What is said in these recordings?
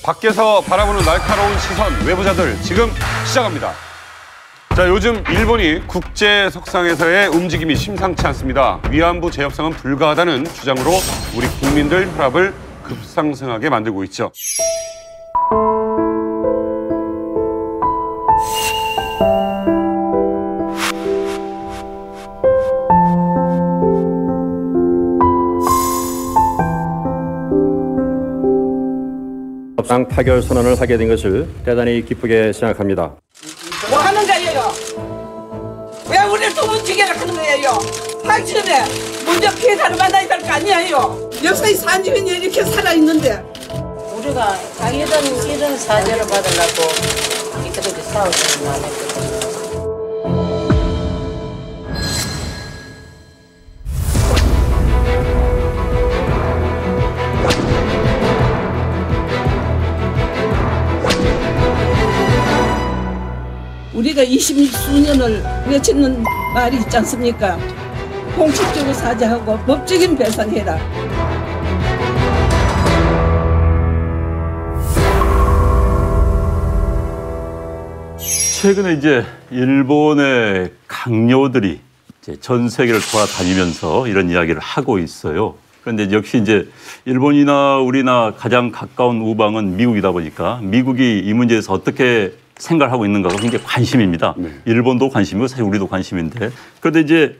밖에서 바라보는 날카로운 시선, 외부자들 지금 시작합니다. 자, 요즘 일본이 국제 석상에서의 움직임이 심상치 않습니다. 위안부 재협상은 불가하다는 주장으로 우리 국민들 혈압을 급상승하게 만들고 있죠. 협상 타결 선언을 하게 된 것을 대단히 기쁘게 생각합니다. 뭐 하는 거예요? 왜 우리를 또 움직이라 하는 거예요? 당신은 먼저 피해자를 만나야 될 거 아니에요? 역사의 산증인이 이렇게 살아있는데 우리가 이런 사죄를 받으려고 이렇게 싸우지는 않았거든요. 우리가 20수년을 외치는 말이 있지 않습니까? 공식적으로 사죄하고 법적인 배상해라. 최근에 이제 일본의 강요들이 이제 전 세계를 돌아다니면서 이런 이야기를 하고 있어요. 그런데 역시 이제 일본이나 우리나 가장 가까운 우방은 미국이다 보니까 미국이 이 문제에서 어떻게 생각을 하고 있는가가 굉장히 관심입니다. 네. 일본도 관심이고 사실 우리도 관심인데. 그런데 이제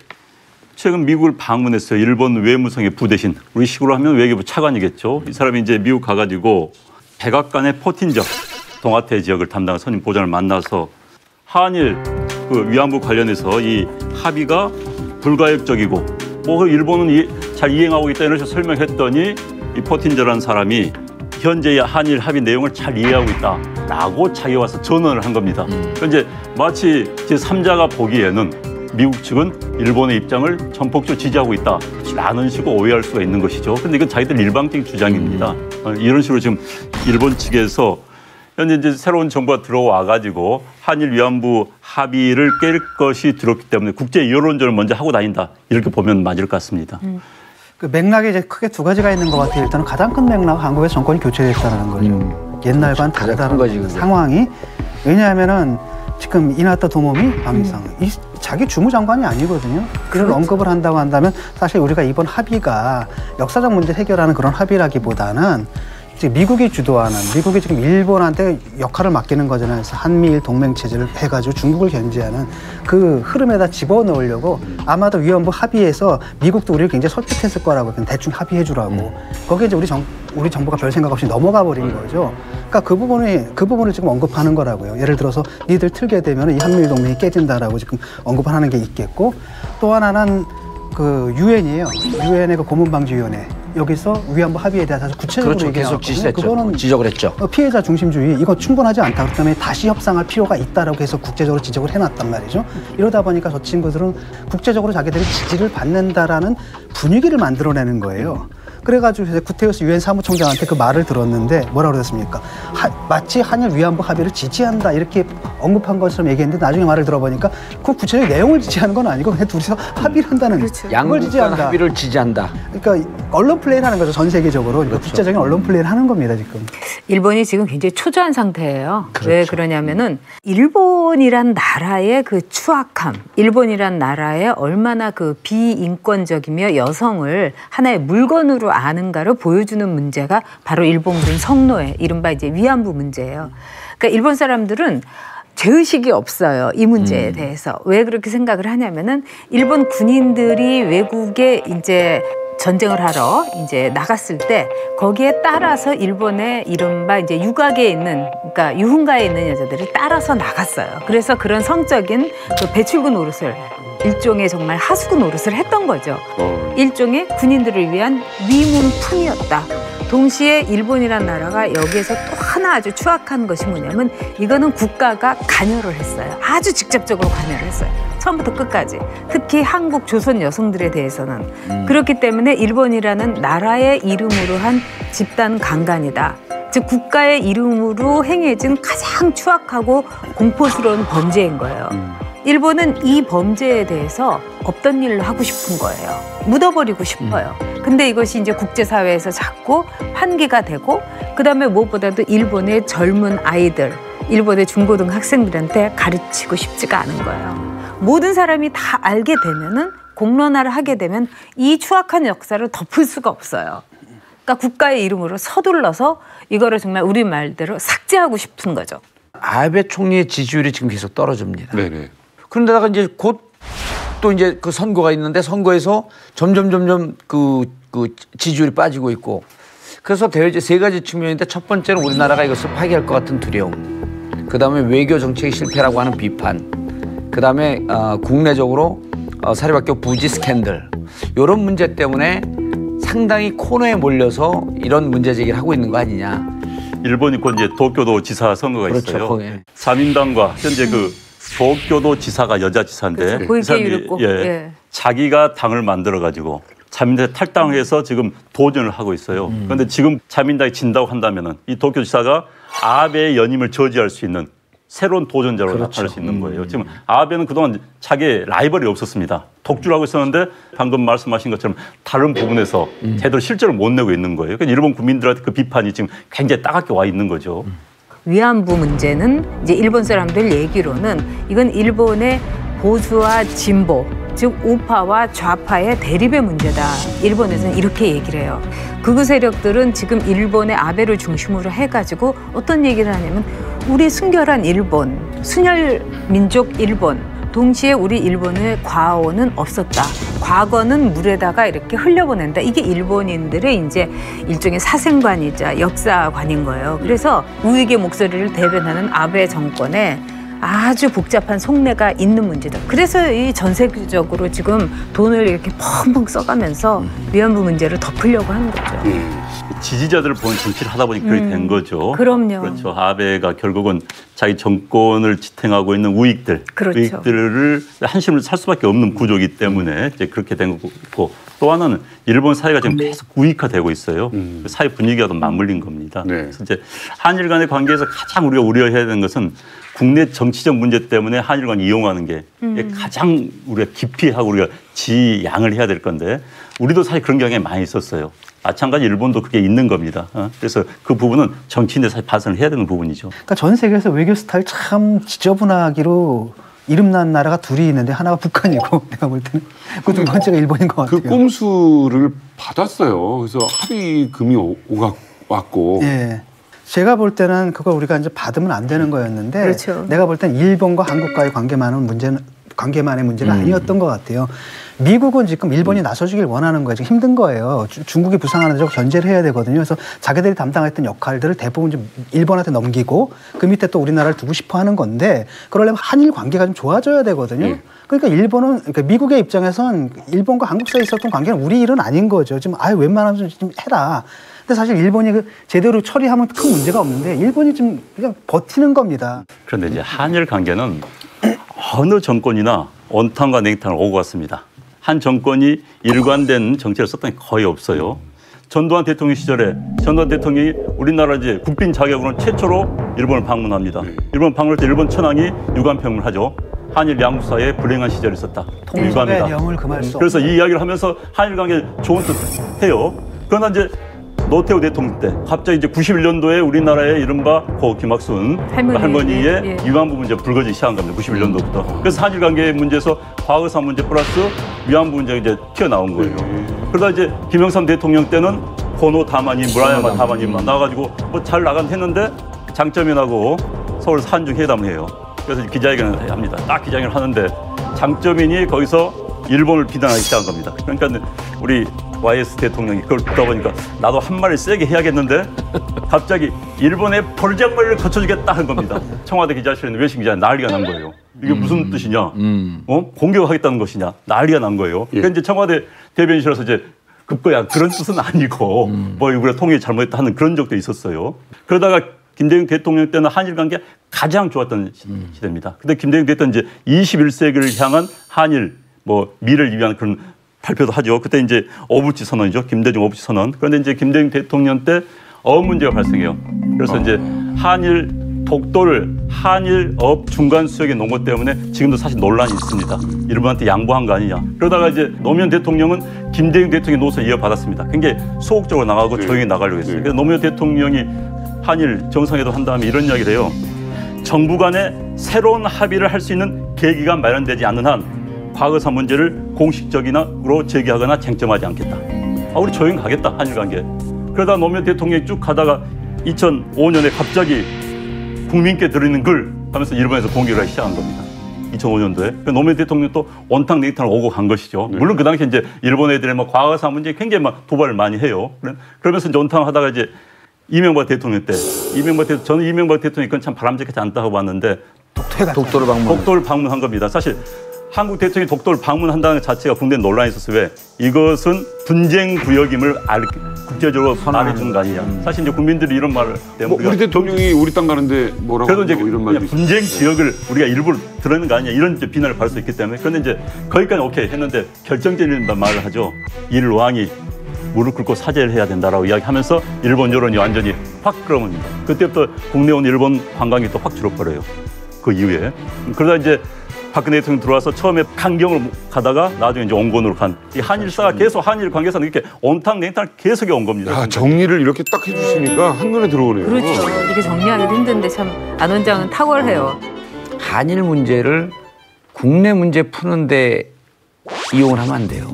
최근 미국을 방문했어요. 일본 외무성의 부대신. 우리 식으로 하면 외교부 차관이겠죠. 이 사람이 이제 미국 가가지고 백악관의 포틴저 동아태 지역을 담당한 선임 보좌를 만나서 한일 그 위안부 관련해서 이 합의가 불가역적이고 뭐 일본은 잘 이행하고 있다 이런 식으로 설명했더니 이 포틴저라는 사람이 현재의 한일 합의 내용을 잘 이해하고 있다라고 자기가 와서 전언을 한 겁니다. 그런데 마치 제3자가 보기에는 미국 측은 일본의 입장을 전폭적으로 지지하고 있다라는 식으로 오해할 수가 있는 것이죠. 그런데 이건 자기들 일방적인 주장입니다. 이런 식으로 지금 일본 측에서 현재 이제 새로운 정부가 들어와가지고 한일 위안부 합의를 깰 것이 들었기 때문에 국제 여론전을 먼저 하고 다닌다 이렇게 보면 맞을 것 같습니다. 그 맥락이 이제 크게 두 가지가 있는 것 같아요. 일단은 가장 큰 맥락은 한국의 정권이 교체됐다는 거죠. 옛날과는 다르다는 상황이. 왜냐하면은 지금 이나타 도모미 방위상 이 자기 주무장관이 아니거든요. 그걸 언급을 한다고 한다면 사실 우리가 이번 합의가 역사적 문제 해결하는 그런 합의라기보다는 미국이 주도하는, 미국이 지금 일본한테 역할을 맡기는 거잖아요. 그래서 한미일 동맹 체제를 해가지고 중국을 견제하는 그 흐름에다 집어넣으려고 아마도 위안부 합의에서 미국도 우리를 굉장히 설득했을 거라고, 그냥 대충 합의해주라고. 거기에 이제 우리 정부가 별 생각 없이 넘어가 버린 거죠. 그러니까 그 부분을 지금 언급하는 거라고요. 예를 들어서 니들 틀게 되면 이 한미일 동맹이 깨진다라고 지금 언급하는 게 있겠고, 또 하나는 그 유엔이에요. 유엔의 그 고문방지위원회. 여기서 위안부 합의에 대해서 구체적으로 그렇죠. 계속 그거는 지적을 했죠. 피해자 중심주의, 이거 충분하지 않다. 그렇기 때문에 다시 협상할 필요가 있다라고 해서 국제적으로 지적을 해놨단 말이죠. 이러다 보니까 저 친구들은 국제적으로 자기들이 지지를 받는다라는 분위기를 만들어내는 거예요. 그래가지고 구테우스 유엔 사무총장한테 그 말을 들었는데 뭐라고 그랬습니까? 마치 한일 위안부 합의를 지지한다 이렇게 언급한 것처럼 얘기했는데 나중에 말을 들어보니까 그 구체적인 내용을 지지하는 건 아니고 그냥 둘이서 합의를 한다는 그렇죠. 양국 간 합의를 지지한다. 그러니까 언론 플레이를 하는 거죠. 전 세계적으로. 그러니까 그렇죠. 국제적인 언론 플레이를 하는 겁니다. 지금. 일본이 지금 굉장히 초조한 상태예요. 그렇죠. 왜 그러냐면은 일본이란 나라의 그 추악함, 일본이란 나라의 얼마나 그 비인권적이며 여성을 하나의 물건으로 아는가를 보여주는 문제가 바로 일본군 성노예, 이른바 이제 위안부 문제예요. 그러니까 일본 사람들은 죄의식이 없어요. 이 문제에 대해서. 왜 그렇게 생각을 하냐면은 일본 군인들이 외국에 이제 전쟁을 하러 이제 나갔을 때 거기에 따라서 일본의 이른바 이제 유각에 있는, 그러니까 유흥가에 있는 여자들이 따라서 나갔어요. 그래서 그런 성적인 그 배출구 노릇을, 일종의 정말 하수구 노릇을 했던 거죠. 일종의 군인들을 위한 위문품이었다. 동시에 일본이란 나라가 여기에서 또 하나 아주 추악한 것이 뭐냐면 이거는 국가가 관여를 했어요. 아주 직접적으로 관여를 했어요. 처음부터 끝까지. 특히 한국 조선 여성들에 대해서는. 그렇기 때문에 일본이라는 나라의 이름으로 한 집단 강간이다. 즉 국가의 이름으로 행해진 가장 추악하고 공포스러운 범죄인 거예요. 일본은 이 범죄에 대해서 없던 일로 하고 싶은 거예요. 묻어버리고 싶어요. 근데 이것이 이제 국제사회에서 자꾸 환기가 되고 그다음에 무엇보다도 일본의 젊은 아이들, 일본의 중고등학생들한테 가르치고 싶지가 않은 거예요. 모든 사람이 다 알게 되면은 공론화를 하게 되면 이 추악한 역사를 덮을 수가 없어요. 그러니까 국가의 이름으로 서둘러서 이거를 정말 우리 말대로 삭제하고 싶은 거죠. 아베 총리의 지지율이 지금 계속 떨어집니다. 네네. 그런데다가 이제 곧 또 이제 그 선거가 있는데 선거에서 점점 그 지지율이 빠지고 있고 그래서 대외적 세 가지 측면인데 첫 번째는 우리나라가 이것을 파기할 것 같은 두려움. 그다음에 외교 정책의 실패라고 하는 비판. 그다음에 국내적으로 사립학교 부지 스캔들. 이런 문제 때문에 상당히 코너에 몰려서 이런 문제 제기를 하고 있는 거 아니냐. 일본이 곧 이제 도쿄도 지사 선거가 그렇죠, 있어요. 거기에. 자민당과 현재 그 도쿄도 지사가 여자 지사인데 그렇죠. 이 사람이 자기가 당을 만들어 가지고 자민당에 탈당해서 지금 도전을 하고 있어요. 그런데 지금 자민당이 진다고 한다면은 이 도쿄지사가 아베의 연임을 저지할 수 있는 새로운 도전자로 나타날 수 있는 거예요. 지금 아베는 그동안 자기의 라이벌이 없었습니다. 독주를 하고 있었는데 방금 말씀하신 것처럼 다른 부분에서 제대로 실제로 못 내고 있는 거예요. 그러니까 일본 국민들한테 그 비판이 지금 굉장히 따갑게 와 있는 거죠. 위안부 문제는 이제 일본 사람들 얘기로는 이건 일본의 보수와 진보, 즉 우파와 좌파의 대립의 문제다. 일본에서는 이렇게 얘기를 해요. 극우 세력들은 지금 일본의 아베를 중심으로 해가지고 어떤 얘기를 하냐면 우리 순결한 일본, 순혈 민족 일본, 동시에 우리 일본의 과오는 없었다. 과거는 물에다가 이렇게 흘려보낸다. 이게 일본인들의 이제 일종의 사생관이자 역사관인 거예요. 그래서 우익의 목소리를 대변하는 아베 정권에 아주 복잡한 속내가 있는 문제다. 그래서 이 전 세계적으로 지금 돈을 이렇게 펑펑 써가면서 위안부 문제를 덮으려고 하는 거죠. 지지자들을 보는 정치를 하다 보니 그렇게 된 거죠. 그럼요. 그렇죠. 아베가 결국은 자기 정권을 지탱하고 있는 우익들, 그렇죠. 우익들을 한심을 살 수밖에 없는 구조이기 때문에 이제 그렇게 된 거고 또 하나는 일본 사회가 지금 계속 우익화되고 있어요. 그 사회 분위기가 더 맞물린 겁니다. 네. 그래서 이제 한일 간의 관계에서 가장 우리가 우려해야 되는 것은 국내 정치적 문제 때문에 한일 간을 이용하는 게 가장 우리가 깊이 하고 우리가 지양을 해야 될 건데 우리도 사실 그런 경향이 많이 있었어요. 마찬가지 일본도 그게 있는 겁니다. 그래서 그 부분은 정치인들 사실 반성을 해야 되는 부분이죠. 그러니까 전 세계에서 외교 스타일 참 지저분하기로 이름난 나라가 둘이 있는데 하나가 북한이고 내가 볼 때는 그 두 번째가 일본인 것 같아요. 그 꼼수를 받았어요. 그래서 합의금이 왔고. 예. 제가 볼 때는 그걸 우리가 이제 받으면 안 되는 거였는데 그렇죠. 내가 볼 때는 일본과 한국과의 관계만의 문제가 아니었던 것 같아요. 미국은 지금 일본이 나서주길 원하는 거예요. 지금 힘든 거예요. 중국이 부상하는 데 견제를 해야 되거든요. 그래서 자기들이 담당했던 역할들을 대부분 좀 일본한테 넘기고 그 밑에 또 우리나라를 두고 싶어 하는 건데 그러려면 한일 관계가 좀 좋아져야 되거든요. 그러니까 그러니까 미국의 입장에선 일본과 한국 사이에 있었던 관계는 우리 일은 아닌 거죠. 지금 웬만하면 좀 해라. 근데 사실 일본이 제대로 처리하면 큰 문제가 없는데 일본이 좀 그냥 버티는 겁니다. 그런데 이제 한일 관계는 어느 정권이나 온탕과 냉탕을 오고 갔습니다. 한 정권이 일관된 정책을 썼던 게 거의 없어요. 전두환 대통령 시절에 전두환 대통령이 우리나라 이제 국빈 자격으로 최초로 일본을 방문합니다. 일본 방문할 때 일본 천황이 유감평을 하죠. 한일 양국 사이에 불행한 시절이 있었다. 통일감이다. 그래서 이 이야기를 하면서 한일 관계 좋은 뜻 해요. 그러나 이제 노태우 대통령 때 갑자기 이제 91년도에 우리나라의 이른바 고 김학순 할머니의 위안부 문제 불거지기 시작한 겁니다. 91년도부터. 그래서 한일 관계 문제에서 과거사 문제 플러스 위안부 문제가 이제 튀어나온 거예요. 그러다 이제 김영삼 대통령 때는 코노 다마님, 무라야마 다마님만 나와가지고 뭐 잘 나간 했는데 장점인하고 서울 산중 회담을 해요. 그래서 기자회견을 합니다. 딱 기자회견을 하는데 장점인이 거기서 일본을 비난하기 시작한 겁니다. 그러니까 우리 YS 대통령이 그걸 듣다 보니까 나도 한 말을 세게 해야겠는데 갑자기 일본의 벌장머리를 거쳐주겠다 한 겁니다. 청와대 기자실에 있는 외신 기자 난리가 난 거예요. 이게 무슨 뜻이냐? 공격하겠다는 것이냐? 난리가 난 거예요. 그러니까 이제 청와대 대변인실에서 이제 급거야 그런 뜻은 아니고 뭐 우리가 통일이 잘못했다 하는 그런 적도 있었어요. 그러다가 김대중 대통령 때는 한일 관계가 가장 좋았던 시대입니다. 근데 김대중 대통령 이제 21세기를 향한 한일 뭐 미래를 위한 그런 발표도 하죠. 그때 이제 어부지 선언이죠. 김대중 어부지 선언. 그런데 이제 김대중 대통령 때 어문 문제가 발생해요. 그래서 이제 한일 독도를 한일업 중간 수역에 놓은 것 때문에 지금도 사실 논란이 있습니다. 일본한테 양보한 거 아니냐. 그러다가 이제 노무현 대통령은 김대중 대통령의 노선을 이어받았습니다. 굉장히 소극적으로 나가고 조용히 나가려고 했어요. 그래서 노무현 대통령이 한일 정상회담 한 다음에 이런 이야기를 해요. 정부 간에 새로운 합의를 할 수 있는 계기가 마련되지 않는 한 과거사 문제를 공식적으로 제기하거나 쟁점하지 않겠다. 우리 조용히 가겠다, 한일 관계. 그러다 노무현 대통령이 쭉 가다가 2005년에 갑자기 국민께 드리는 글 하면서 일본에서 공격을 하기 시작한 겁니다. 2005년도에. 노무현 대통령 또 온탕 냉탕을 오고 간 것이죠. 물론 그 당시에 이제 일본 애들의 과거사 문제에 굉장히 도발을 많이 해요. 그러면서 이제 온탕 하다가 이제 이명박 대통령 때, 저는 이명박 대통령 이건 참 바람직하지 않다 하고 봤는데 독도를 방문한 겁니다. 사실 한국 대통령이 독도를 방문한다는 것 자체가 국내에 논란이 있었어요. 왜? 이것은 분쟁 구역임을 국제적으로 말해주는 거 아니냐. 사실 이제 국민들이 이런 말을 때문에 우리 대통령이 우리 땅 가는데 뭐라고 그래도 이제 이런 말이 분쟁 지역을 우리가 일부러 들어는 거 아니냐 이런 이제 비난을 받을 수 있기 때문에 그런데 이제 거기까지 오케이 했는데 결정적인 말을 하죠. 일왕이 무릎 꿇고 사죄를 해야 된다라고 이야기하면서 일본 여론이 완전히 확 끌어옵니다. 그때부터 국내 온 일본 관광이 또 확 줄어버려요. 그 이후에. 그러다 이제 박근혜 대통령 들어와서 처음에 강경을 가다가 나중에 이제 온건으로 간 이 한일사가 계속 한일 관계에서는 이렇게 온탕 냉탕을 계속 온 겁니다. 야, 정리를 이렇게 딱 해주시니까 한눈에 들어오네요. 그렇죠. 이게 정리하기도 힘든데 참 안 원장은 탁월해요. 한일 문제를 국내 문제 푸는데 이용을 하면 안 돼요.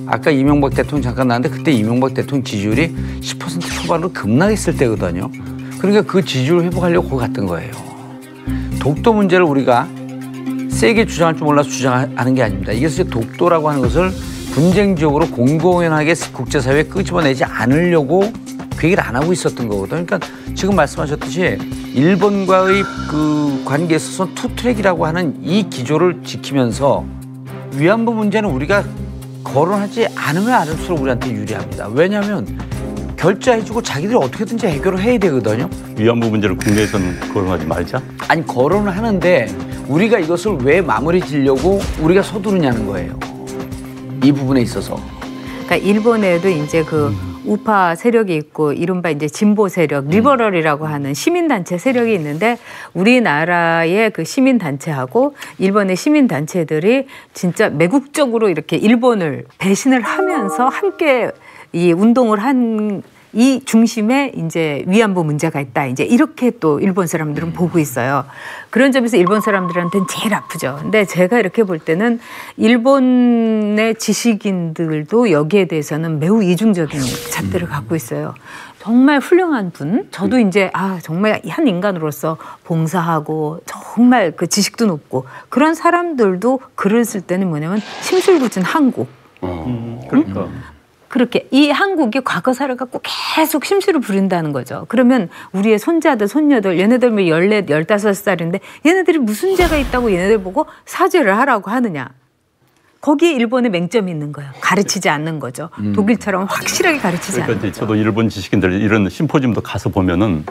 아까 이명박 대통령 잠깐 나왔는데 그때 이명박 대통령 지지율이 10% 초반으로 급락했을 때거든요. 그러니까 그 지지율을 회복하려고 거기 갔던 거예요. 독도 문제를 우리가 세게 주장할 줄 몰라서 주장하는 게 아닙니다. 이게 사실 독도라고 하는 것을 분쟁 지역으로 공공연하게 국제사회에 끄집어내지 않으려고 그 얘기를 안 하고 있었던 거거든요. 그러니까 지금 말씀하셨듯이 일본과의 그 관계에 있어서 투트랙이라고 하는 이 기조를 지키면서 위안부 문제는 우리가 거론하지 않으면 않을수록 우리한테 유리합니다. 왜냐하면 결제해주고 자기들이 어떻게든지 해결을 해야 되거든요. 위안부 문제를 국내에서는 거론하지 말자? 아니 거론을 하는데 우리가 이것을 왜 마무리 지려고 우리가 서두르냐는 거예요. 이 부분에 있어서. 그러니까 일본에도 이제 그 우파 세력이 있고 이른바 이제 진보 세력, 리버럴이라고 하는 시민단체 세력이 있는데 우리나라의 그 시민단체하고 일본의 시민단체들이 진짜 매국적으로 이렇게 일본을 배신을 하면서 함께 이 운동을 한 이 중심에 이제 위안부 문제가 있다. 이제 이렇게 또 일본 사람들은 보고 있어요. 그런 점에서 일본 사람들한테는 제일 아프죠. 근데 제가 이렇게 볼 때는 일본의 지식인들도 여기에 대해서는 매우 이중적인 잣대를 갖고 있어요. 정말 훌륭한 분. 저도 이제 정말 한 인간으로서 봉사하고 정말 그 지식도 높고 그런 사람들도 글을 쓸 때는 뭐냐면 심술궂은 한국. 그러니까. 그렇게 이 한국이 과거사를 갖고 계속 심술을 부린다는 거죠. 그러면 우리의 손자들, 손녀들, 얘네들 뭐 14, 15살인데 얘네들이 무슨 죄가 있다고 얘네들 보고 사죄를 하라고 하느냐. 거기에 일본의 맹점이 있는 거예요. 가르치지 않는 거죠. 독일처럼 확실하게 가르치지 않는 거죠. 저도 일본 지식인들 이런 심포지엄도 가서 보면은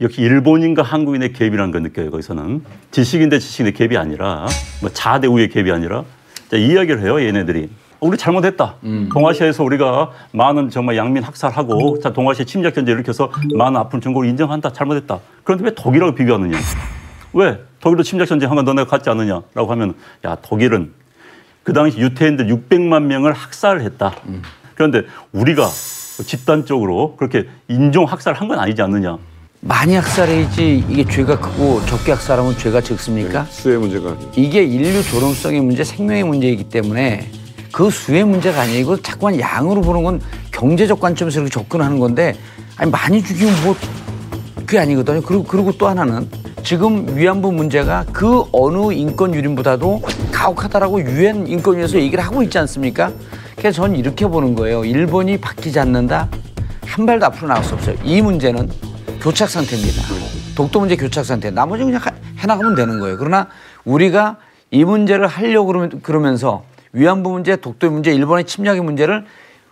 역시 일본인과 한국인의 갭이라는 걸 느껴요. 거기서는 지식인 대 지식인의 갭이 아니라 뭐 자 대 우의 갭이 아니라 이야기를 해요. 얘네들이. 우리 잘못했다. 동아시아에서 우리가 많은 정말 양민 학살하고 동아시아 침략 견제 일으켜서 많은 아픈 증거를 인정한다. 잘못했다. 그런데 왜 독일하고 비교하느냐. 왜? 독일도 침략 전쟁한 건 너네가 같지 않느냐라고 하면 야 독일은 그 당시 유태인들 600만 명을 학살을 했다. 그런데 우리가 집단적으로 그렇게 인종 학살을 한 건 아니지 않느냐. 많이 학살해야지 이게 죄가 크고 적게 학살하면 죄가 적습니까? 수의 문제가. 이게 인류 존엄성의 문제, 생명의 문제이기 때문에 그 수의 문제가 아니고 자꾸만 양으로 보는 건 경제적 관점에서 이렇게 접근하는 건데 아니 많이 죽이면 뭐 그게 아니거든요. 그리고 또 하나는 지금 위안부 문제가 그 어느 인권 유린보다도 가혹하다라고 유엔 인권위에서 얘기를 하고 있지 않습니까? 그래서 저는 이렇게 보는 거예요. 일본이 바뀌지 않는다? 한 발도 앞으로 나갈 수 없어요. 이 문제는 교착 상태입니다. 독도 문제 교착 상태. 나머지 그냥 해나가면 되는 거예요. 그러나 우리가 이 문제를 하려고 그러면서 위안부 문제, 독도 문제, 일본의 침략의 문제를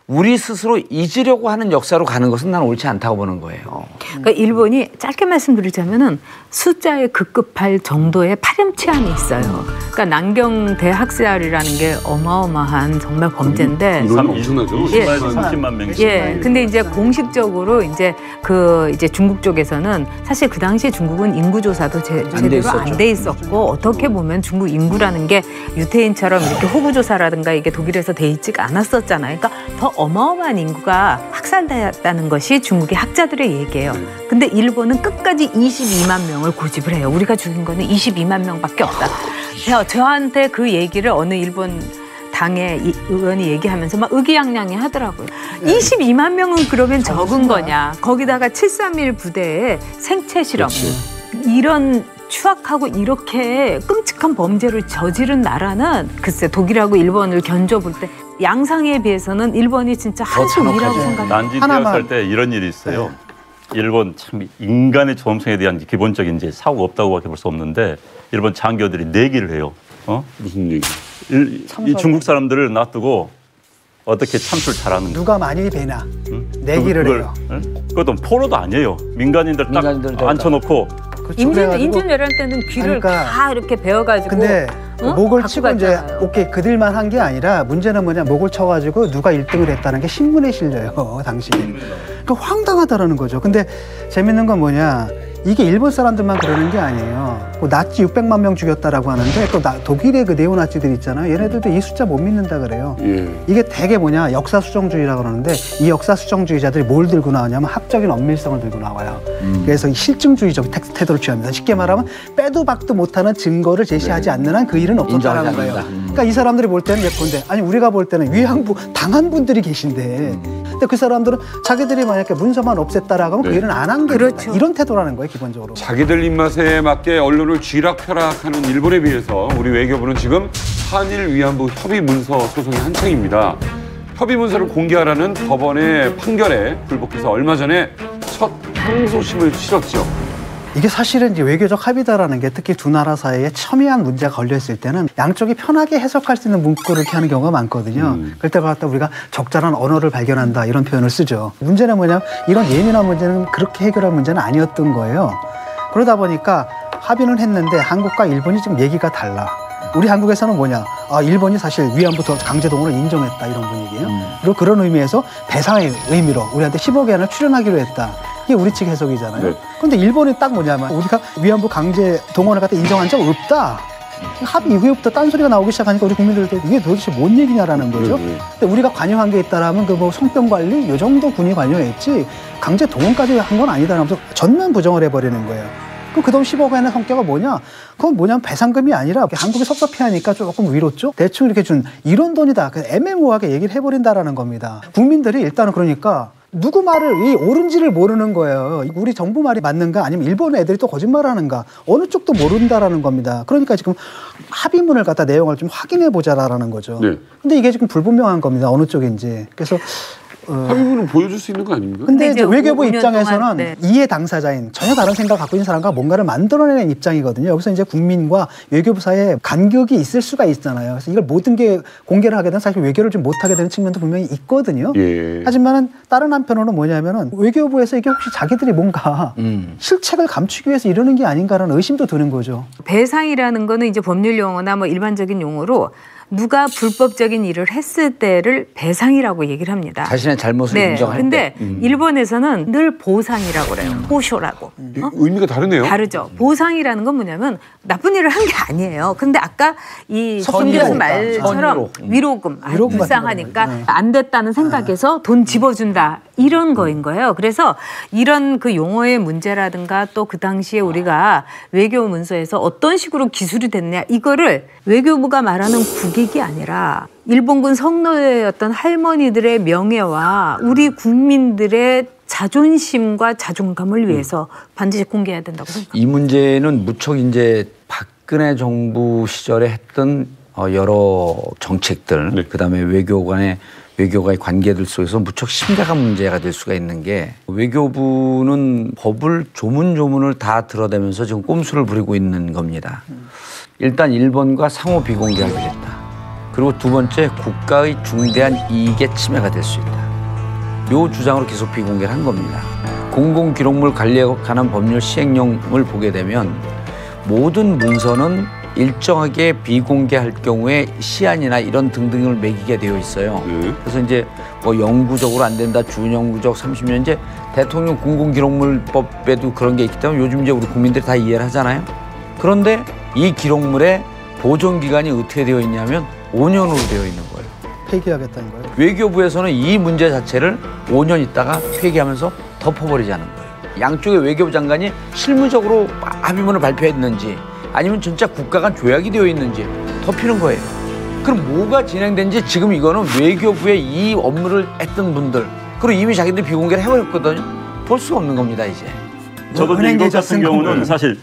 우리 스스로 잊으려고 하는 역사로 가는 것은 난 옳지 않다고 보는 거예요. 그러니까 일본이 짧게 말씀드리자면은 숫자에 급급할 정도의 파렴치함이 있어요. 그러니까 남경대 학살이라는 게 어마어마한 정말 범죄인데. 이건 엄청나죠. 20만에서 30만 명씩. 예. 근데 이제 공식적으로 이제 이제 중국 쪽에서는 사실 그 당시에 중국은 인구 조사도 제대로 안 돼 있었고 어떻게 보면 중국 인구라는 게 유태인처럼 이렇게 호구 조사라든가 이게 독일에서 돼 있지가 않았었잖아요. 그러니까 더 어마어마한 인구가 학살됐다는 것이 중국의 학자들의 얘기예요. 근데 일본은 끝까지 22만 명을 고집을 해요. 우리가 죽인 거는 22만 명밖에 없다. 저한테 그 얘기를 어느 일본 당의 의원이 얘기하면서 막 의기양양해 하더라고요. 22만 명은 그러면 적은 거냐. 거기다가 731 부대의 생체 실험. 이런 추악하고 이렇게 끔찍한 범죄를 저지른 나라는 글쎄 독일하고 일본을 견줘볼 때 양상에 비해서는 일본이 진짜 한수 위라고 생각해요. 난지 대학살 때 이런 일이 있어요. 일본 참 인간의 존엄성에 대한 기본적인 이제 사고가 없다고밖에 볼 수 없는데 일본 장교들이 내기를 해요. 무슨 얘기? 이 중국 사람들을 놔두고 어떻게 참수를 잘하는가. 누가 많이 배나 내기를 해요. 그것도 포로도 아니에요. 민간인들 딱 앉혀놓고. 임진왜란 때는 귀를 다 이렇게 베어가지고. 근데 목을 치고 이제 갔잖아요. 오케이 그들만 한 게 아니라 문제는 뭐냐 목을 쳐가지고 누가 1등을 했다는 게 신문에 실려요 당시에. 그러니까 황당하다라는 거죠. 근데 재밌는 건 뭐냐 이게 일본 사람들만 그러는 게 아니에요. 뭐 나치 600만 명 죽였다라고 하는데 또 독일의 그 네오나치들 있잖아요. 얘네들도 이 숫자 못 믿는다 그래요. 이게 되게 뭐냐 역사 수정주의라고 그러는데 이 역사 수정주의자들이 뭘 들고 나오냐면 학적인 엄밀성을 들고 나와요. 그래서 실증주의적 태도를 취합니다. 쉽게 말하면 빼도 박도 못하는 증거를 제시하지 않는 한 그 일은 없었다는 거예요. 그러니까 이 사람들이 볼 때는 예컨대 아니 우리가 볼 때는 위안부 당한 분들이 계신데 근데 그 사람들은 자기들이 만약에 문서만 없앴다라고 하면 그 일은 안 한 게 그렇죠. 이런 태도라는 거예요 기본적으로. 자기들 입맛에 맞게 언론을 쥐락펴락하는 일본에 비해서 우리 외교부는 지금 한일 위안부 협의 문서 소송이 한창입니다. 협의 문서를 공개하라는 법원의 판결에 불복해서 얼마 전에 첫 항소심을 치렀죠. 이게 사실은 이제 외교적 합의다라는 게 특히 두 나라 사이에 첨예한 문제가 걸려있을 때는 양쪽이 편하게 해석할 수 있는 문구를 이렇게 하는 경우가 많거든요. 그럴 때 갖다 우리가 적절한 언어를 발견한다 이런 표현을 쓰죠. 문제는 뭐냐면 이런 예민한 문제는 그렇게 해결할 문제는 아니었던 거예요. 그러다 보니까 합의는 했는데 한국과 일본이 지금 얘기가 달라. 우리 한국에서는 뭐냐? 일본이 사실 위안부 강제동원을 인정했다 이런 분위기예요. 그리고 그런 의미에서 배상의 의미로 우리한테 10억 엔을 출연하기로 했다. 이게 우리 측 해석이잖아요. 그런데 일본이 딱 뭐냐면 우리가 위안부 강제 동원을 갖다 인정한 적 없다. 합의 이후부터 딴소리가 나오기 시작하니까 우리 국민들한테 이게 도대체 뭔 얘기냐라는 거죠. 근데 우리가 관여한 게 있다라면 그 뭐 성병 관리 요 정도 군이 관여했지 강제 동원까지 한 건 아니다라면서 전면 부정을 해버리는 거예요. 그럼 그 돈 10억 엔의 성격은 뭐냐? 그건 뭐냐면 배상금이 아니라 한국이 섭섭해하니까 조금 위로죠? 대충 이렇게 준 이런 돈이다. 애매모호하게 얘기를 해버린다라는 겁니다. 국민들이 일단은 그러니까 누구 말을 이 옳은지를 모르는 거예요. 우리 정부 말이 맞는가 아니면 일본 애들이 또 거짓말하는가 어느 쪽도 모른다라는 겁니다. 그러니까 지금 합의문을 갖다 내용을 좀 확인해 보자라는 거죠. 근데 이게 지금 불분명한 겁니다. 어느 쪽인지. 그래서 합의문은 보여줄 수 있는 거 아닙니까? 근데 이제 외교부 5년 입장에서는 동안, 이해 당사자인 전혀 다른 생각 갖고 있는 사람과 뭔가를 만들어내는 입장이거든요. 여기서 이제 국민과 외교부 사이에 간격이 있을 수가 있잖아요. 그래서 이걸 모든 게 공개를 하게 되면 사실 외교를 좀 못하게 되는 측면도 분명히 있거든요. 하지만은 다른 한편으로는 뭐냐면은 외교부에서 이게 혹시 자기들이 뭔가 실책을 감추기 위해서 이러는 게 아닌가라는 의심도 드는 거죠. 배상이라는 거는 이제 법률 용어나 뭐 일반적인 용어로 누가 불법적인 일을 했을 때를 배상이라고 얘기를 합니다. 자신의 잘못을 인정할 근데 때. 일본에서는 늘 보상이라고 그래요. 보쇼라고. 의미가 다르네요. 다르죠. 보상이라는 건 뭐냐면 나쁜 일을 한 게 아니에요. 근데 아까 이 손교수 말처럼 위로금. 불쌍하니까 안 됐다는 생각에서 돈 집어준다. 이런 거인 거예요. 그래서 이런 그 용어의 문제라든가 또 그 당시에 우리가 외교 문서에서 어떤 식으로 기술이 됐냐 이거를 외교부가 말하는 국익이 아니라 일본군 성노예의 어떤 할머니들의 명예와 우리 국민들의 자존심과 자존감을 위해서 반드시 공개해야 된다고 생각합니다. 이 문제는 무척 이제 박근혜 정부 시절에 했던 여러 정책들, 그다음에 외교관의 관계들 속에서 무척 심각한 문제가 될 수가 있는 게 외교부는 법을 조문조문을 다 들어대면서 지금 꼼수를 부리고 있는 겁니다. 일단 일본과 상호 비공개하기로 했다. 그리고 두 번째 국가의 중대한 이익에 침해가 될 수 있다. 요 주장으로 계속 비공개를 한 겁니다. 공공기록물 관리에 관한 법률 시행령을 보게 되면 모든 문서는 일정하게 비공개할 경우에 시한이나 이런 등등을 매기게 되어 있어요. 그래서 이제 뭐 영구적으로 안 된다, 준영구적 30년 이제 대통령 공공기록물법에도 그런 게 있기 때문에 요즘 이제 우리 국민들이 다 이해를 하잖아요. 그런데 이 기록물의 보존 기간이 어떻게 되어 있냐면 5년으로 되어 있는 거예요. 폐기하겠다는 거예요. 외교부에서는 이 문제 자체를 5년 있다가 폐기하면서 덮어버리자는 거예요. 양쪽의 외교부 장관이 실무적으로 합의문을 발표했는지 아니면 진짜 국가 간 조약이 되어 있는지 덮이는 거예요. 그럼 뭐가 진행된지 지금 이거는 외교부의 이 업무를 했던 분들 그리고 이미 자기들 비공개를 해버렸거든요. 볼 수가 없는 겁니다 이제. 저도 이것 같은 경우는 사실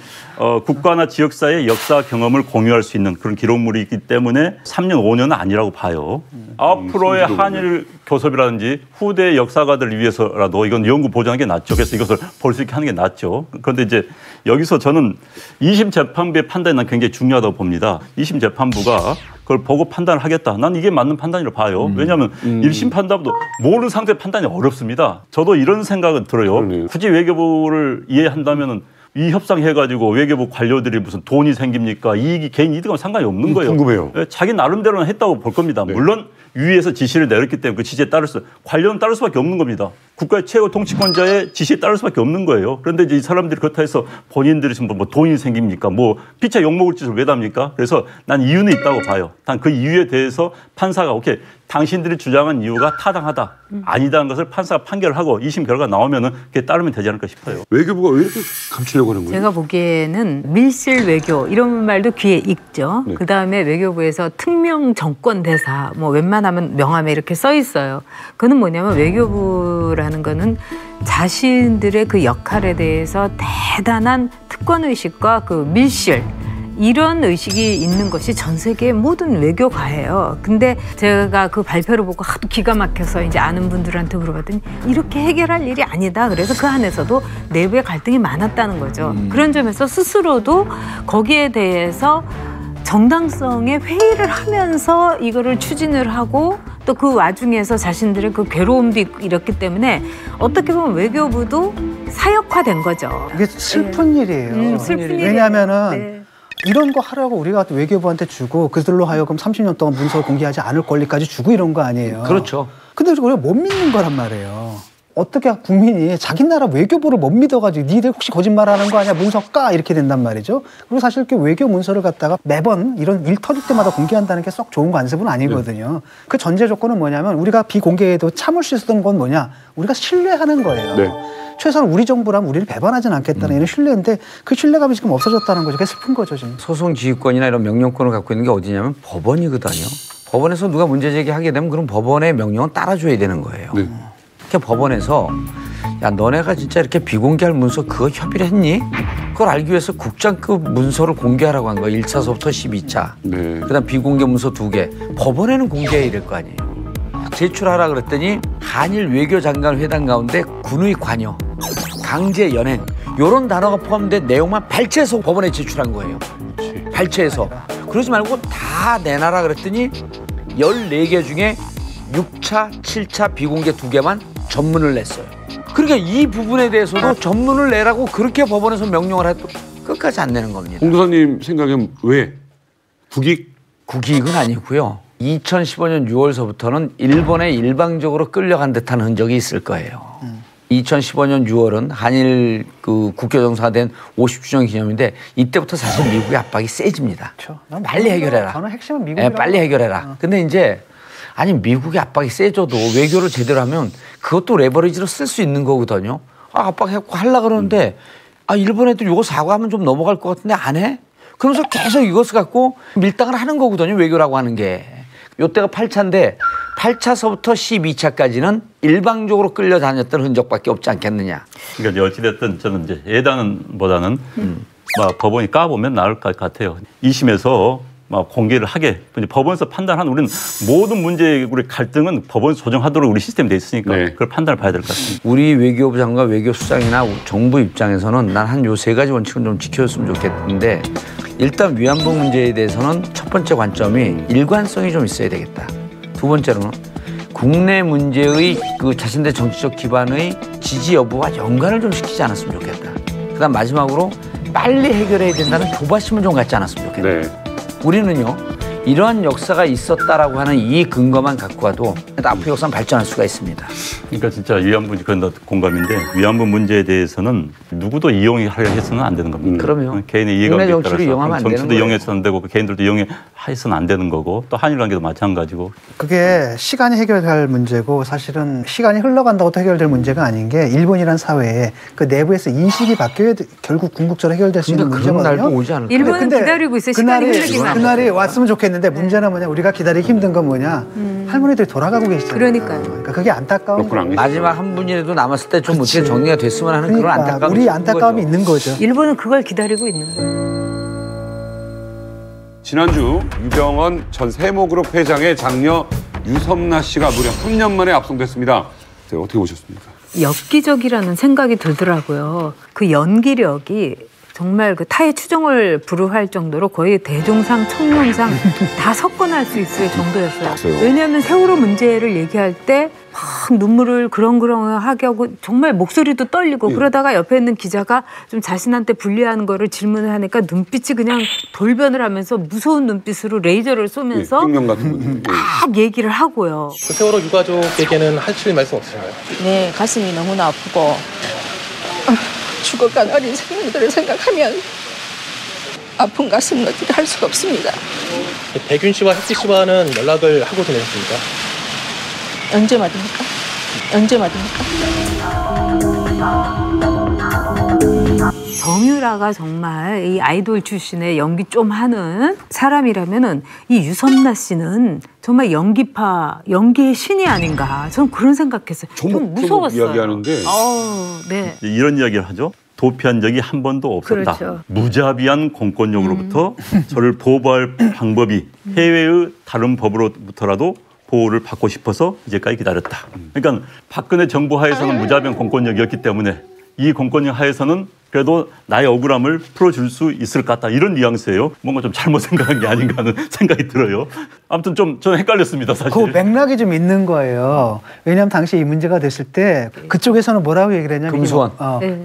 국가나 지역사회의 역사 경험을 공유할 수 있는 그런 기록물이기 때문에 3년, 5년은 아니라고 봐요. 앞으로의 한일 교섭이라든지 후대 역사가들을 위해서라도 이건 연구 보존하는 게 낫죠. 그래서 이것을 볼 수 있게 하는 게 낫죠. 그런데 이제 여기서 저는 2심 재판부의 판단이 난 굉장히 중요하다고 봅니다. 2심 재판부가 그걸 보고 판단을 하겠다. 난 이게 맞는 판단이라고 봐요. 왜냐하면 1심 판단도 모르는 상태의 판단이 어렵습니다. 저도 이런 생각은 들어요. 그러네요. 굳이 외교부를 이해한다면은 이 협상해가지고 외교부 관료들이 무슨 돈이 생깁니까? 이익이 개인 이득하고 상관이 없는 거예요. 궁금해요. 자기 나름대로는 했다고 볼 겁니다. 물론 위에서 지시를 내렸기 때문에 그 지시에 따라서 관료는 따를 수밖에 없는 겁니다. 국가의 최고 통치권자의 지시에 따를 수밖에 없는 거예요. 그런데 이제 이 사람들이 그렇다 해서 본인들이 지금 뭐 돈이 생깁니까? 뭐 피차 욕먹을 짓을 왜 답니까? 그래서 난 이유는 있다고 봐요. 단 그 이유에 대해서 판사가 오케이 당신들이 주장한 이유가 타당하다, 아니다는 것을 판사가 판결을 하고 2심 결과가 나오면은 그게 따르면 되지 않을까 싶어요. 외교부가 왜 이렇게 감추려고 하는 거예요? 제가 보기에는 밀실 외교 이런 말도 귀에 익죠. 네. 그다음에 외교부에서 특명 정권 대사 뭐 웬만하면 명함에 이렇게 써 있어요. 그는 뭐냐면 외교부라는 거는 자신들의 그 역할에 대해서 대단한 특권 의식과 그 밀실 이런 의식이 있는 것이 전 세계의 모든 외교가예요. 근데 제가 그 발표를 보고 하도 기가 막혀서 이제 아는 분들한테 물어봤더니 이렇게 해결할 일이 아니다. 그래서 그 안에서도 내부의 갈등이 많았다는 거죠. 그런 점에서 스스로도 거기에 대해서 정당성의 회의를 하면서 이거를 추진을 하고 또 그 와중에서 자신들의 그 괴로움도 있고 이렇기 때문에 어떻게 보면 외교부도 사역화된 거죠. 이게 슬픈 일이에요. 슬픈 일이에요. 왜냐하면은 네. 이런 거 하라고 우리가 외교부한테 주고 그들로 하여금 30년 동안 문서를 공개하지 않을 권리까지 주고 이런 거 아니에요. 그렇죠. 근데 우리가 못 믿는 거란 말이에요. 어떻게 국민이 자기 나라 외교부를 못 믿어가지고 니들 혹시 거짓말하는 거 아니야 문서 까 이렇게 된단 말이죠. 그리고 사실 이렇게 외교 문서를 갖다가 매번 이런 일 터질 때마다 공개한다는 게 썩 좋은 관습은 아니거든요. 그 전제 조건은 뭐냐면 우리가 비공개에도 참을 수 있었던 건 뭐냐 우리가 신뢰하는 거예요. 네. 최소한 우리 정부라면 우리를 배반하진 않겠다는 이런 신뢰인데 그 신뢰감이 지금 없어졌다는 거죠. 그게 슬픈 거죠 지금. 소송 지휘권이나 이런 명령권을 갖고 있는 게 어디냐면 법원이거든요. 법원에서 누가 문제 제기하게 되면 그럼 법원의 명령은 따라줘야 되는 거예요. 네. 그러니까 법원에서 야 너네가 진짜 이렇게 비공개할 문서 그거 협의를 했니? 그걸 알기 위해서 국장급 문서를 공개하라고 한 거예요. 1차서부터 12차. 네. 그다음 비공개 문서 2개. 법원에는 공개해야 될 거 아니에요. 제출하라 그랬더니 한일 외교장관 회담 가운데 군의 관여, 강제 연행 이런 단어가 포함된 내용만 발췌해서 법원에 제출한 거예요. 발췌해서. 그러지 말고 다 내놔라 그랬더니 14개 중에 6차, 7차 비공개 2개만 전문을 냈어요. 그러니까 이 부분에 대해서도 전문을 내라고 그렇게 법원에서 명령을 해도 끝까지 안 내는 겁니다. 홍도사님 생각엔 왜? 국익은 아니고요. 2015년 6월서부터는 일본에 일방적으로 끌려간 듯한 흔적이 있을 거예요. 2015년 6월은 한일 그 국교 정상화된 50주년 기념인데 이때부터 사실 미국의 압박이 세집니다. 그렇죠. 빨리 해결해라. 저는 핵심은 미국이라고. 빨리 해결해라. 근데 이제 아니 미국의 압박이 세져도 외교를 제대로 하면 그것도 레버리지로 쓸 수 있는 거거든요. 압박해갖고 하려고 그러는데 일본 애들 이거 사과하면 좀 넘어갈 것 같은데 안 해? 그러면서 계속 이것을 갖고 밀당을 하는 거거든요. 외교라고 하는 게. 요때가 8차인데 8차서부터 12차까지는 일방적으로 끌려다녔던 흔적밖에 없지 않겠느냐. 그러니까 어찌됐든 저는 이제 예단보다는 법원이 까보면 나을 것 같아요. 2심에서 공개를 하게 법원에서 판단한 우리는 모든 문제 우리 갈등은 법원에서 조정하도록 우리 시스템이 돼 있으니까 네. 그걸 판단을 봐야 될 것 같습니다. 우리 외교부 장관 외교수장이나 정부 입장에서는 난 한 요 3가지 원칙은 좀 지켜줬으면 좋겠는데 일단 위안부 문제에 대해서는 첫 번째 관점이 일관성이 좀 있어야 되겠다. 두 번째로는 국내 문제의 그 자신들의 정치적 기반의 지지 여부와 연관을 좀 시키지 않았으면 좋겠다. 그다음 마지막으로 빨리 해결해야 된다는 조바심을 좀 갖지 않았으면 좋겠다. 네. 우리는요, 이러한 역사가 있었다라고 하는 이 근거만 갖고 와도 앞으로 역사는 발전할 수가 있습니다. 그러니까 진짜 위안부 그건 공감인데 위안부 문제에 대해서는 누구도 이용하려 해서는 안 되는 겁니다. 그럼요. 개인의 이해관계에 정치를 따라서 이용하면 안 되는 정치도 거예요. 이용해서는 안 되고 개인들도 이용해서는 안 되는 거고 또 한일 관계도 마찬가지고. 그게 시간이 해결할 문제고 사실은 시간이 흘러간다고 또 해결될 문제가 아닌 게 일본이란 사회에 그 내부에서 인식이 바뀌어야 결국 궁극적으로 해결될 수 있는 그런 날도 문제거든요. 오지 않을까? 일본은 근데 기다리고 있어요. 시간이 흐르기만. 그날이 왔으면 좋겠는데 문제는 뭐냐, 우리가 기다리기 힘든 건 뭐냐, 할머니들이 돌아가고 계시잖아요. 그러니까요. 그러니까 그게 안타까운 그렇구나. 거예요. 마지막 한 분이라도 남았을 때 좀 어떻게 정리가 됐으면 하는 그런 그러니까 안타까움이 우리 있는 안타까움이 거죠. 있는 거죠. 일본은 그걸 기다리고 있는 거예요. 지난주 유병헌 전 세모그룹 회장의 장녀 유섬나 씨가 무려 3년 만에 압송됐습니다. 네, 어떻게 보셨습니까? 엽기적이라는 생각이 들더라고요. 그 연기력이 정말 그 타의 추종을 불허할 정도로 거의 대종상, 청룡상 다 석권할 수 있을 정도였어요. 왜냐하면 세월호 문제를 얘기할 때 막 눈물을 그렁그렁하게 하고 정말 목소리도 떨리고 그러다가 옆에 있는 기자가 좀 자신한테 불리한 거를 질문을 하니까 눈빛이 그냥 돌변을 하면서 무서운 눈빛으로 레이저를 쏘면서 혁명 같은 거. 막 얘기를 하고요. 그 세월호 유가족에게는 하실 말씀 없으신가요? 네, 가슴이 너무나 아프고 죽어간 어린 생명들을 생각하면 아픈 가슴 어떻게 할 수가 없습니다. 백윤 씨와 혜지 씨와는 연락을 하고 지내셨습니까? 언제 말입니까? 언제 말입니까? 정유라가 정말 이 아이돌 출신의 연기 좀 하는 사람이라면은 이 유섬나 씨는 정말 연기의 신이 아닌가. 저는 그런 생각했어요. 좀 무서웠어요. 이야기하는데 네. 이런 이야기를 하죠. 도피한 적이 한 번도 없었다. 그렇죠. 무자비한 공권력으로부터 저를 보호할 방법이 해외의 다른 법으로부터라도 보호를 받고 싶어서 이제까지 기다렸다. 그러니까 박근혜 정부 하에서는 무자비한 공권력이었기 때문에 이 공권력 하에서는 그래도 나의 억울함을 풀어줄 수 있을 것 같다. 이런 뉘앙스예요. 뭔가 좀 잘못 생각한 게 아닌가 하는 생각이 들어요. 아무튼 좀 저는 헷갈렸습니다, 사실. 그 맥락이 좀 있는 거예요. 왜냐하면 당시 이 문제가 됐을 때 그쪽에서는 뭐라고 얘기를 했냐면 금수원.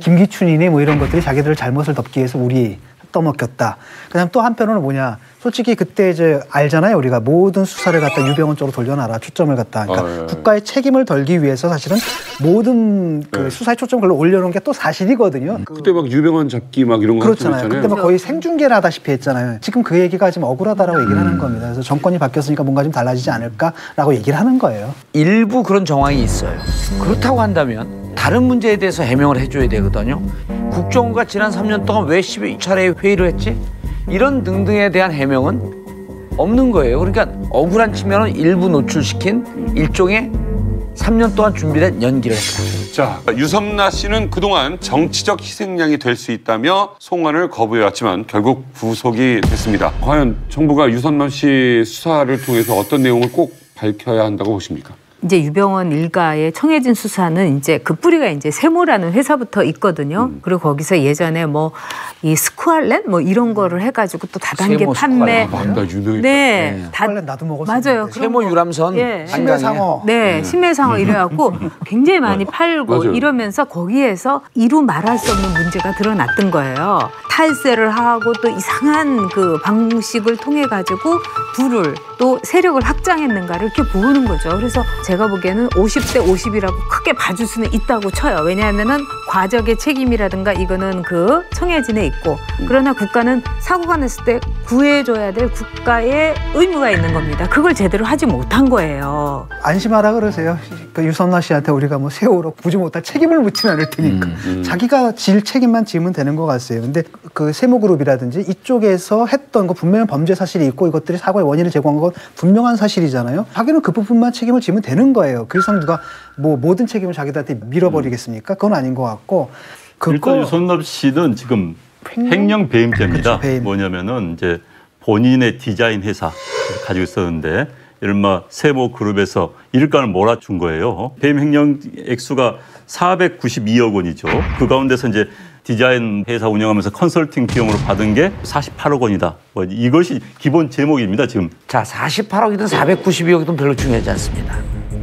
김기춘이니 뭐 이런 것들이 자기들 잘못을 덮기 위해서 우리 떠먹였다. 그다음 또 한편으로는 뭐냐. 솔직히 그때 이제 알잖아요. 우리가 모든 수사를 갖다 유병헌 쪽으로 돌려놔라. 초점을 갖다. 그러니까 국가의 책임을 덜기 위해서 사실은 모든 그 수사의 초점을 걸로 올려놓은 게 또 사실이거든요. 그때 막 유병헌 잡기 막 이런 거 그렇잖아요. 그때 막 거의 생중계를 하다시피 했잖아요. 지금 그 얘기가 지금 억울하다라고 얘기를 하는 겁니다. 그래서 정권이 바뀌었으니까 뭔가 좀 달라지지 않을까라고 얘기를 하는 거예요. 일부 그런 정황이 있어요. 그렇다고 한다면 다른 문제에 대해서 해명을 해줘야 되거든요. 국정원가 지난 3년 동안 왜 12차례 회의를 했지? 이런 등등에 대한 해명은 없는 거예요. 그러니까 억울한 측면은 일부 노출시킨 일종의 3년 동안 준비된 연기를 했다. 자, 유섬나 씨는 그동안 정치적 희생양이 될 수 있다며 송환을 거부해왔지만 결국 구속이 됐습니다. 과연 정부가 유섬나 씨 수사를 통해서 어떤 내용을 꼭 밝혀야 한다고 보십니까? 이제 유병헌 일가의 청해진 수사는 이제 그 뿌리가 이제 세모라는 회사부터 있거든요. 그리고 거기서 예전에 뭐 이 스쿠알렛 뭐 이런 거를 해가지고 또 다단계 세모 판매. 나 유명했다. 네, 원래 나도 먹었었는데. 맞아요. 세모 유람선 예. 심해상어. 네, 심해상어 이래갖고 굉장히 많이 팔고 맞아요. 이러면서 거기에서 이루 말할 수 없는 문제가 드러났던 거예요. 탈세를 하고 또 이상한 그 방식을 통해 가지고 부를 또 세력을 확장했는가를 이렇게 보는 거죠. 그래서 제가 보기에는 50대 50이라고 크게 봐줄 수는 있다고 쳐요. 왜냐하면은 과적의 책임이라든가 이거는 그 청해진에 있고 그러나 국가는 사고가 났을 때 구해줘야 될 국가의 의무가 있는 겁니다. 그걸 제대로 하지 못한 거예요. 안심하라 그러세요. 그 유섬나 씨한테 우리가 뭐 세월호 구조 못할 책임을 묻지는 않을 테니까 자기가 질 책임만 지면 되는 것 같아요. 근데 그 세모그룹이라든지 이쪽에서 했던 거 분명히 범죄 사실이 있고 이것들이 사고의 원인을 제공한 건 분명한 사실이잖아요. 자기는 그 부분만 책임을 지면 되는 거예요. 그 이상 누가 뭐 모든 책임을 자기들한테 밀어버리겠습니까? 그건 아닌 것 같고. 일단 유섬나 씨는 지금 횡령 배임죄입니다. 그렇죠, 배임. 뭐냐면은 이제 본인의 디자인 회사 가지고 있었는데 이른바 세모 그룹에서 일감을 몰아준 거예요. 배임 횡령 액수가 492억 원이죠. 그 가운데서 이제 디자인 회사 운영하면서 컨설팅 비용으로 받은 게 48억 원이다. 뭐 이것이 기본 제목입니다, 지금. 자, 48억이든 492억이든 별로 중요하지 않습니다.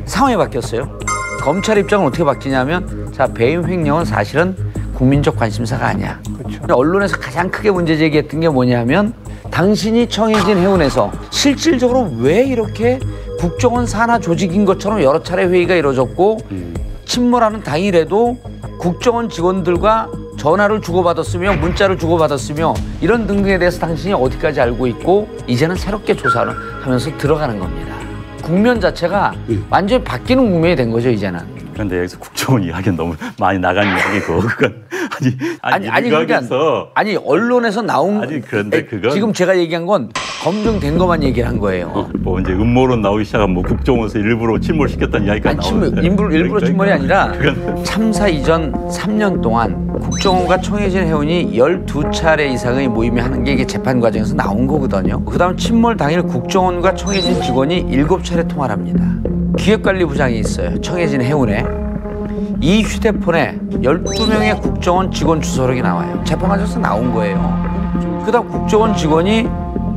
상황이 바뀌었어요. 검찰 입장은 어떻게 바뀌냐면 자, 배임 횡령은 사실은 국민적 관심사가 아니야. 그렇죠. 언론에서 가장 크게 문제 제기했던 게 뭐냐면 당신이 청해진 해운에서 실질적으로 왜 이렇게 국정원 산하 조직인 것처럼 여러 차례 회의가 이루어졌고 침몰하는 당일에도 국정원 직원들과 전화를 주고받았으며 문자를 주고받았으며 이런 등등에 대해서 당신이 어디까지 알고 있고 이제는 새롭게 조사를 하면서 들어가는 겁니다. 국면 자체가 완전히 바뀌는 국면이 된 거죠, 이제는. 그런데 여기서 국정원 이야기는 너무 많이 나간 이야기고 그건 아니 그러니까 아니 언론에서 나온 그런데 그건 지금 제가 얘기한 건 검증된 것만 얘기를 한 거예요. 뭐 이제 음모론 나오기 시작하면 뭐 국정원에서 일부러 침몰시켰다는 이야기가 나오는데 일부러 침몰이 아니라 참사 이전 3년 동안 국정원과 청해진 해운이 12차례 이상의 모임을 하는 게 이게 재판 과정에서 나온 거거든요. 그다음 침몰 당일 국정원과 청해진 직원이 7차례 통화를 합니다. 기획관리부장이 있어요. 청해진 해운에. 이 휴대폰에 12명의 국정원 직원 주소록이 나와요. 재판 과정에서 나온 거예요. 그다음 국정원 직원이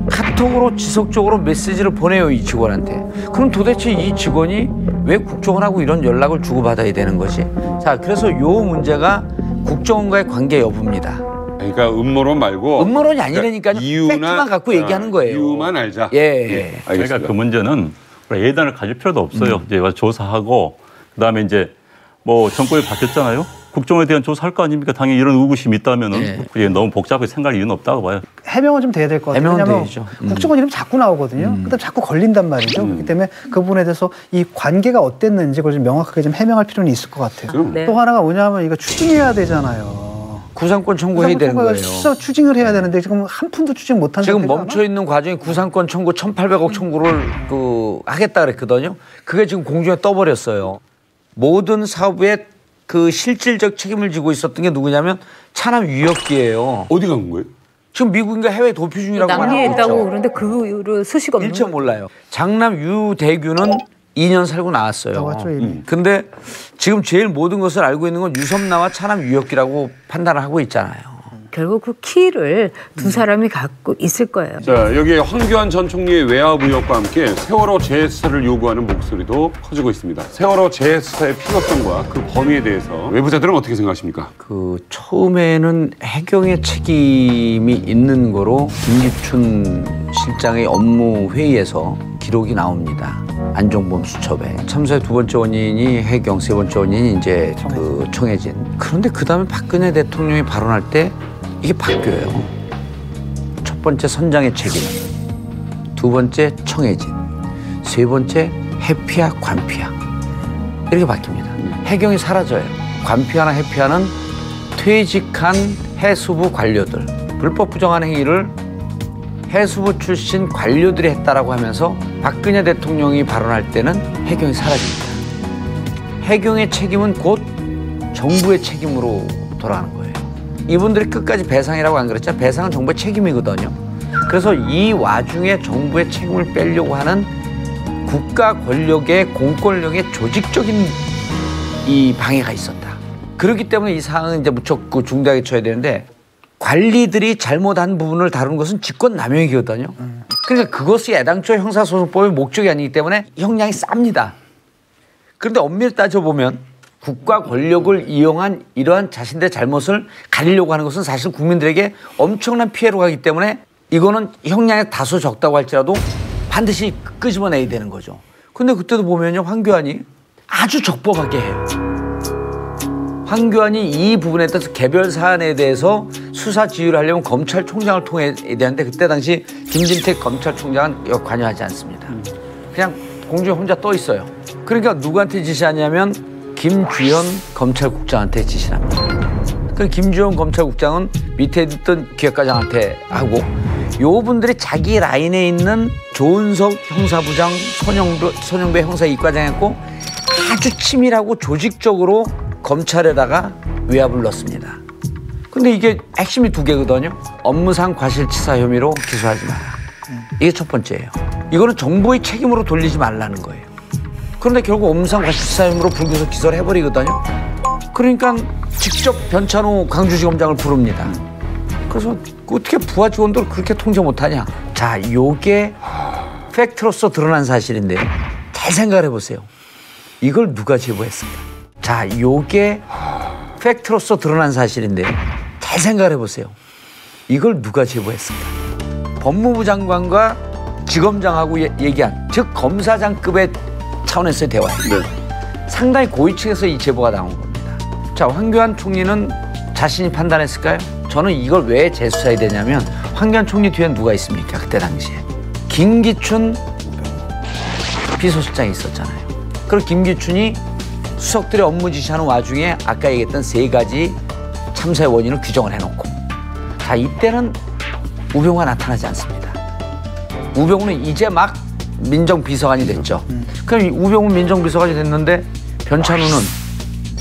카톡으로 지속적으로 메시지를 보내요, 이 직원한테. 그럼 도대체 이 직원이 왜 국정원하고 이런 연락을 주고받아야 되는 거지? 자, 그래서 요 문제가 국정원과의 관계 여부입니다. 그러니까 음모론 말고 음모론이 아니라니까요. 이유나 팩트만 갖고 얘기하는 거예요. 이유만 알자. 예. 그러니까 그 문제는 예단을 가질 필요도 없어요. 이제 조사하고 그다음에 이제 뭐 정권이 바뀌었잖아요. 국정원에 대한 조사할 거 아닙니까? 당연히 이런 의구심이 있다면은 그게 너무 복잡하게 생각할 이유는 없다고 봐요. 해명은 좀 돼야 될 것 같아요. 왜냐하면 국정원 이름 자꾸 나오거든요. 그다음 자꾸 걸린단 말이죠. 그렇기 때문에 그 부분에 대해서 이 관계가 어땠는지 그걸 좀 명확하게 좀 해명할 필요는 있을 것 같아요. 네. 또 하나가 뭐냐면 이거 추징해야 되잖아요. 구상권 청구해야 되는 거예요. 수사 추징을 해야 되는데 지금 한 푼도 추징 못한 지금 상태잖아. 멈춰 있는 과정에 구상권 청구 1,800억 청구를 하겠다 그랬거든요. 그게 지금 공중에 떠버렸어요. 모든 사업에 그 실질적 책임을 지고 있었던 게 누구냐면 차남 유혁기예요. 어디 간 거예요? 지금 미국인가 해외 도피 중이라고 말하고 있죠. 낭비했다고 그런데 그 소식 없는 일체 몰라요. 장남 유대규는 2년 살고 나왔어요. 나왔죠, 근데 지금 제일 모든 것을 알고 있는 건 유섬나와 차남 유혁기라고 판단을 하고 있잖아요. 결국 그 키를 두 사람이 갖고 있을 거예요. 자, 여기에 황교안 전 총리의 외압 의혹과 함께 세월호 재수사를 요구하는 목소리도 커지고 있습니다. 세월호 재수사의 필요성과 그 범위에 대해서 외부자들은 어떻게 생각하십니까? 처음에는 해경의 책임이 있는 거로 김기춘 실장의 업무 회의에서 기록이 나옵니다. 안종범 수첩에. 참사의 두 번째 원인이 해경, 세 번째 원인이 이제 청해진. 그런데 그 다음에 박근혜 대통령이 발언할 때 이게 바뀌어요. 첫 번째 선장의 책임, 두 번째 청해진, 세 번째 해피야, 관피야. 이렇게 바뀝니다. 해경이 사라져요. 관피하나 해피하는 퇴직한 해수부 관료들, 불법 부정한 행위를 해수부 출신 관료들이 했다라고 하면서 박근혜 대통령이 발언할 때는 해경이 사라집니다. 해경의 책임은 곧 정부의 책임으로 돌아가는 거예요. 이분들이 끝까지 배상이라고 안 그랬죠? 배상은 정부의 책임이거든요. 그래서 이 와중에 정부의 책임을 빼려고 하는 국가 권력의 공권력의 조직적인 이 방해가 있었다. 그렇기 때문에 이 사항은 이제 무척 중대하게 쳐야 되는데 관리들이 잘못한 부분을 다루는 것은 직권남용이거든요. 그러니까 그것이 애당초 형사소송법의 목적이 아니기 때문에 형량이 쌉니다. 그런데 엄밀히 따져보면 국가 권력을 이용한 이러한 자신들의 잘못을 가리려고 하는 것은 사실 국민들에게 엄청난 피해로 가기 때문에 이거는 형량이 다소 적다고 할지라도 반드시 끄집어내야 되는 거죠. 근데 그때도 보면요, 황교안이 아주 적법하게 해요. 황교안이 이 부분에 따라서 개별 사안에 대해서 수사 지휘를 하려면 검찰총장을 통해야 되는데 그때 당시 김진택 검찰총장은 관여하지 않습니다. 그냥 공중에 혼자 떠 있어요. 그러니까 누구한테 지시하냐면 김주현 검찰국장한테 지시를 합니다. 그 김주현 검찰국장은 밑에 있던 기획과장한테 하고 요 분들이 자기 라인에 있는 조은석 형사부장, 손영배 형사 이과장했고 아주 치밀하고 조직적으로 검찰에다가 외압을 넣습니다. 근데 이게 핵심이 두 개거든요. 업무상 과실치사 혐의로 기소하지 마라. 이게 첫 번째예요. 이거는 정부의 책임으로 돌리지 말라는 거예요. 그런데 결국 업무상 과실치사 혐의로 불구속 기소를 해버리거든요. 그러니까 직접 변찬호 광주지검장을 부릅니다. 그래서 어떻게 부하 직원들을 그렇게 통제 못하냐. 자, 요게 팩트로서 드러난 사실인데요. 잘 생각을 해보세요. 이걸 누가 제보했을까? 자, 요게 팩트로서 드러난 사실인데요. 잘 생각을 해보세요. 이걸 누가 제보했을까? 법무부 장관과 지검장하고 얘기한, 즉 검사장급의 차원에서의 대화예요. 상당히 고위층에서 이 제보가 나온 겁니다. 자, 황교안 총리는 자신이 판단했을까요? 저는 이걸 왜 재수사해야 되냐면 황교안 총리 뒤엔 누가 있습니까? 그때 당시에 김기춘 비서실장이 있었잖아요. 그리고 김기춘이 수석들의 업무 지시하는 와중에 아까 얘기했던 3가지 참사의 원인을 규정을 해놓고, 자, 이때는 우병우가 나타나지 않습니다. 우병우는 이제 막 민정비서관이 됐죠. 그럼 우병우 민정비서관이 됐는데 변찬우는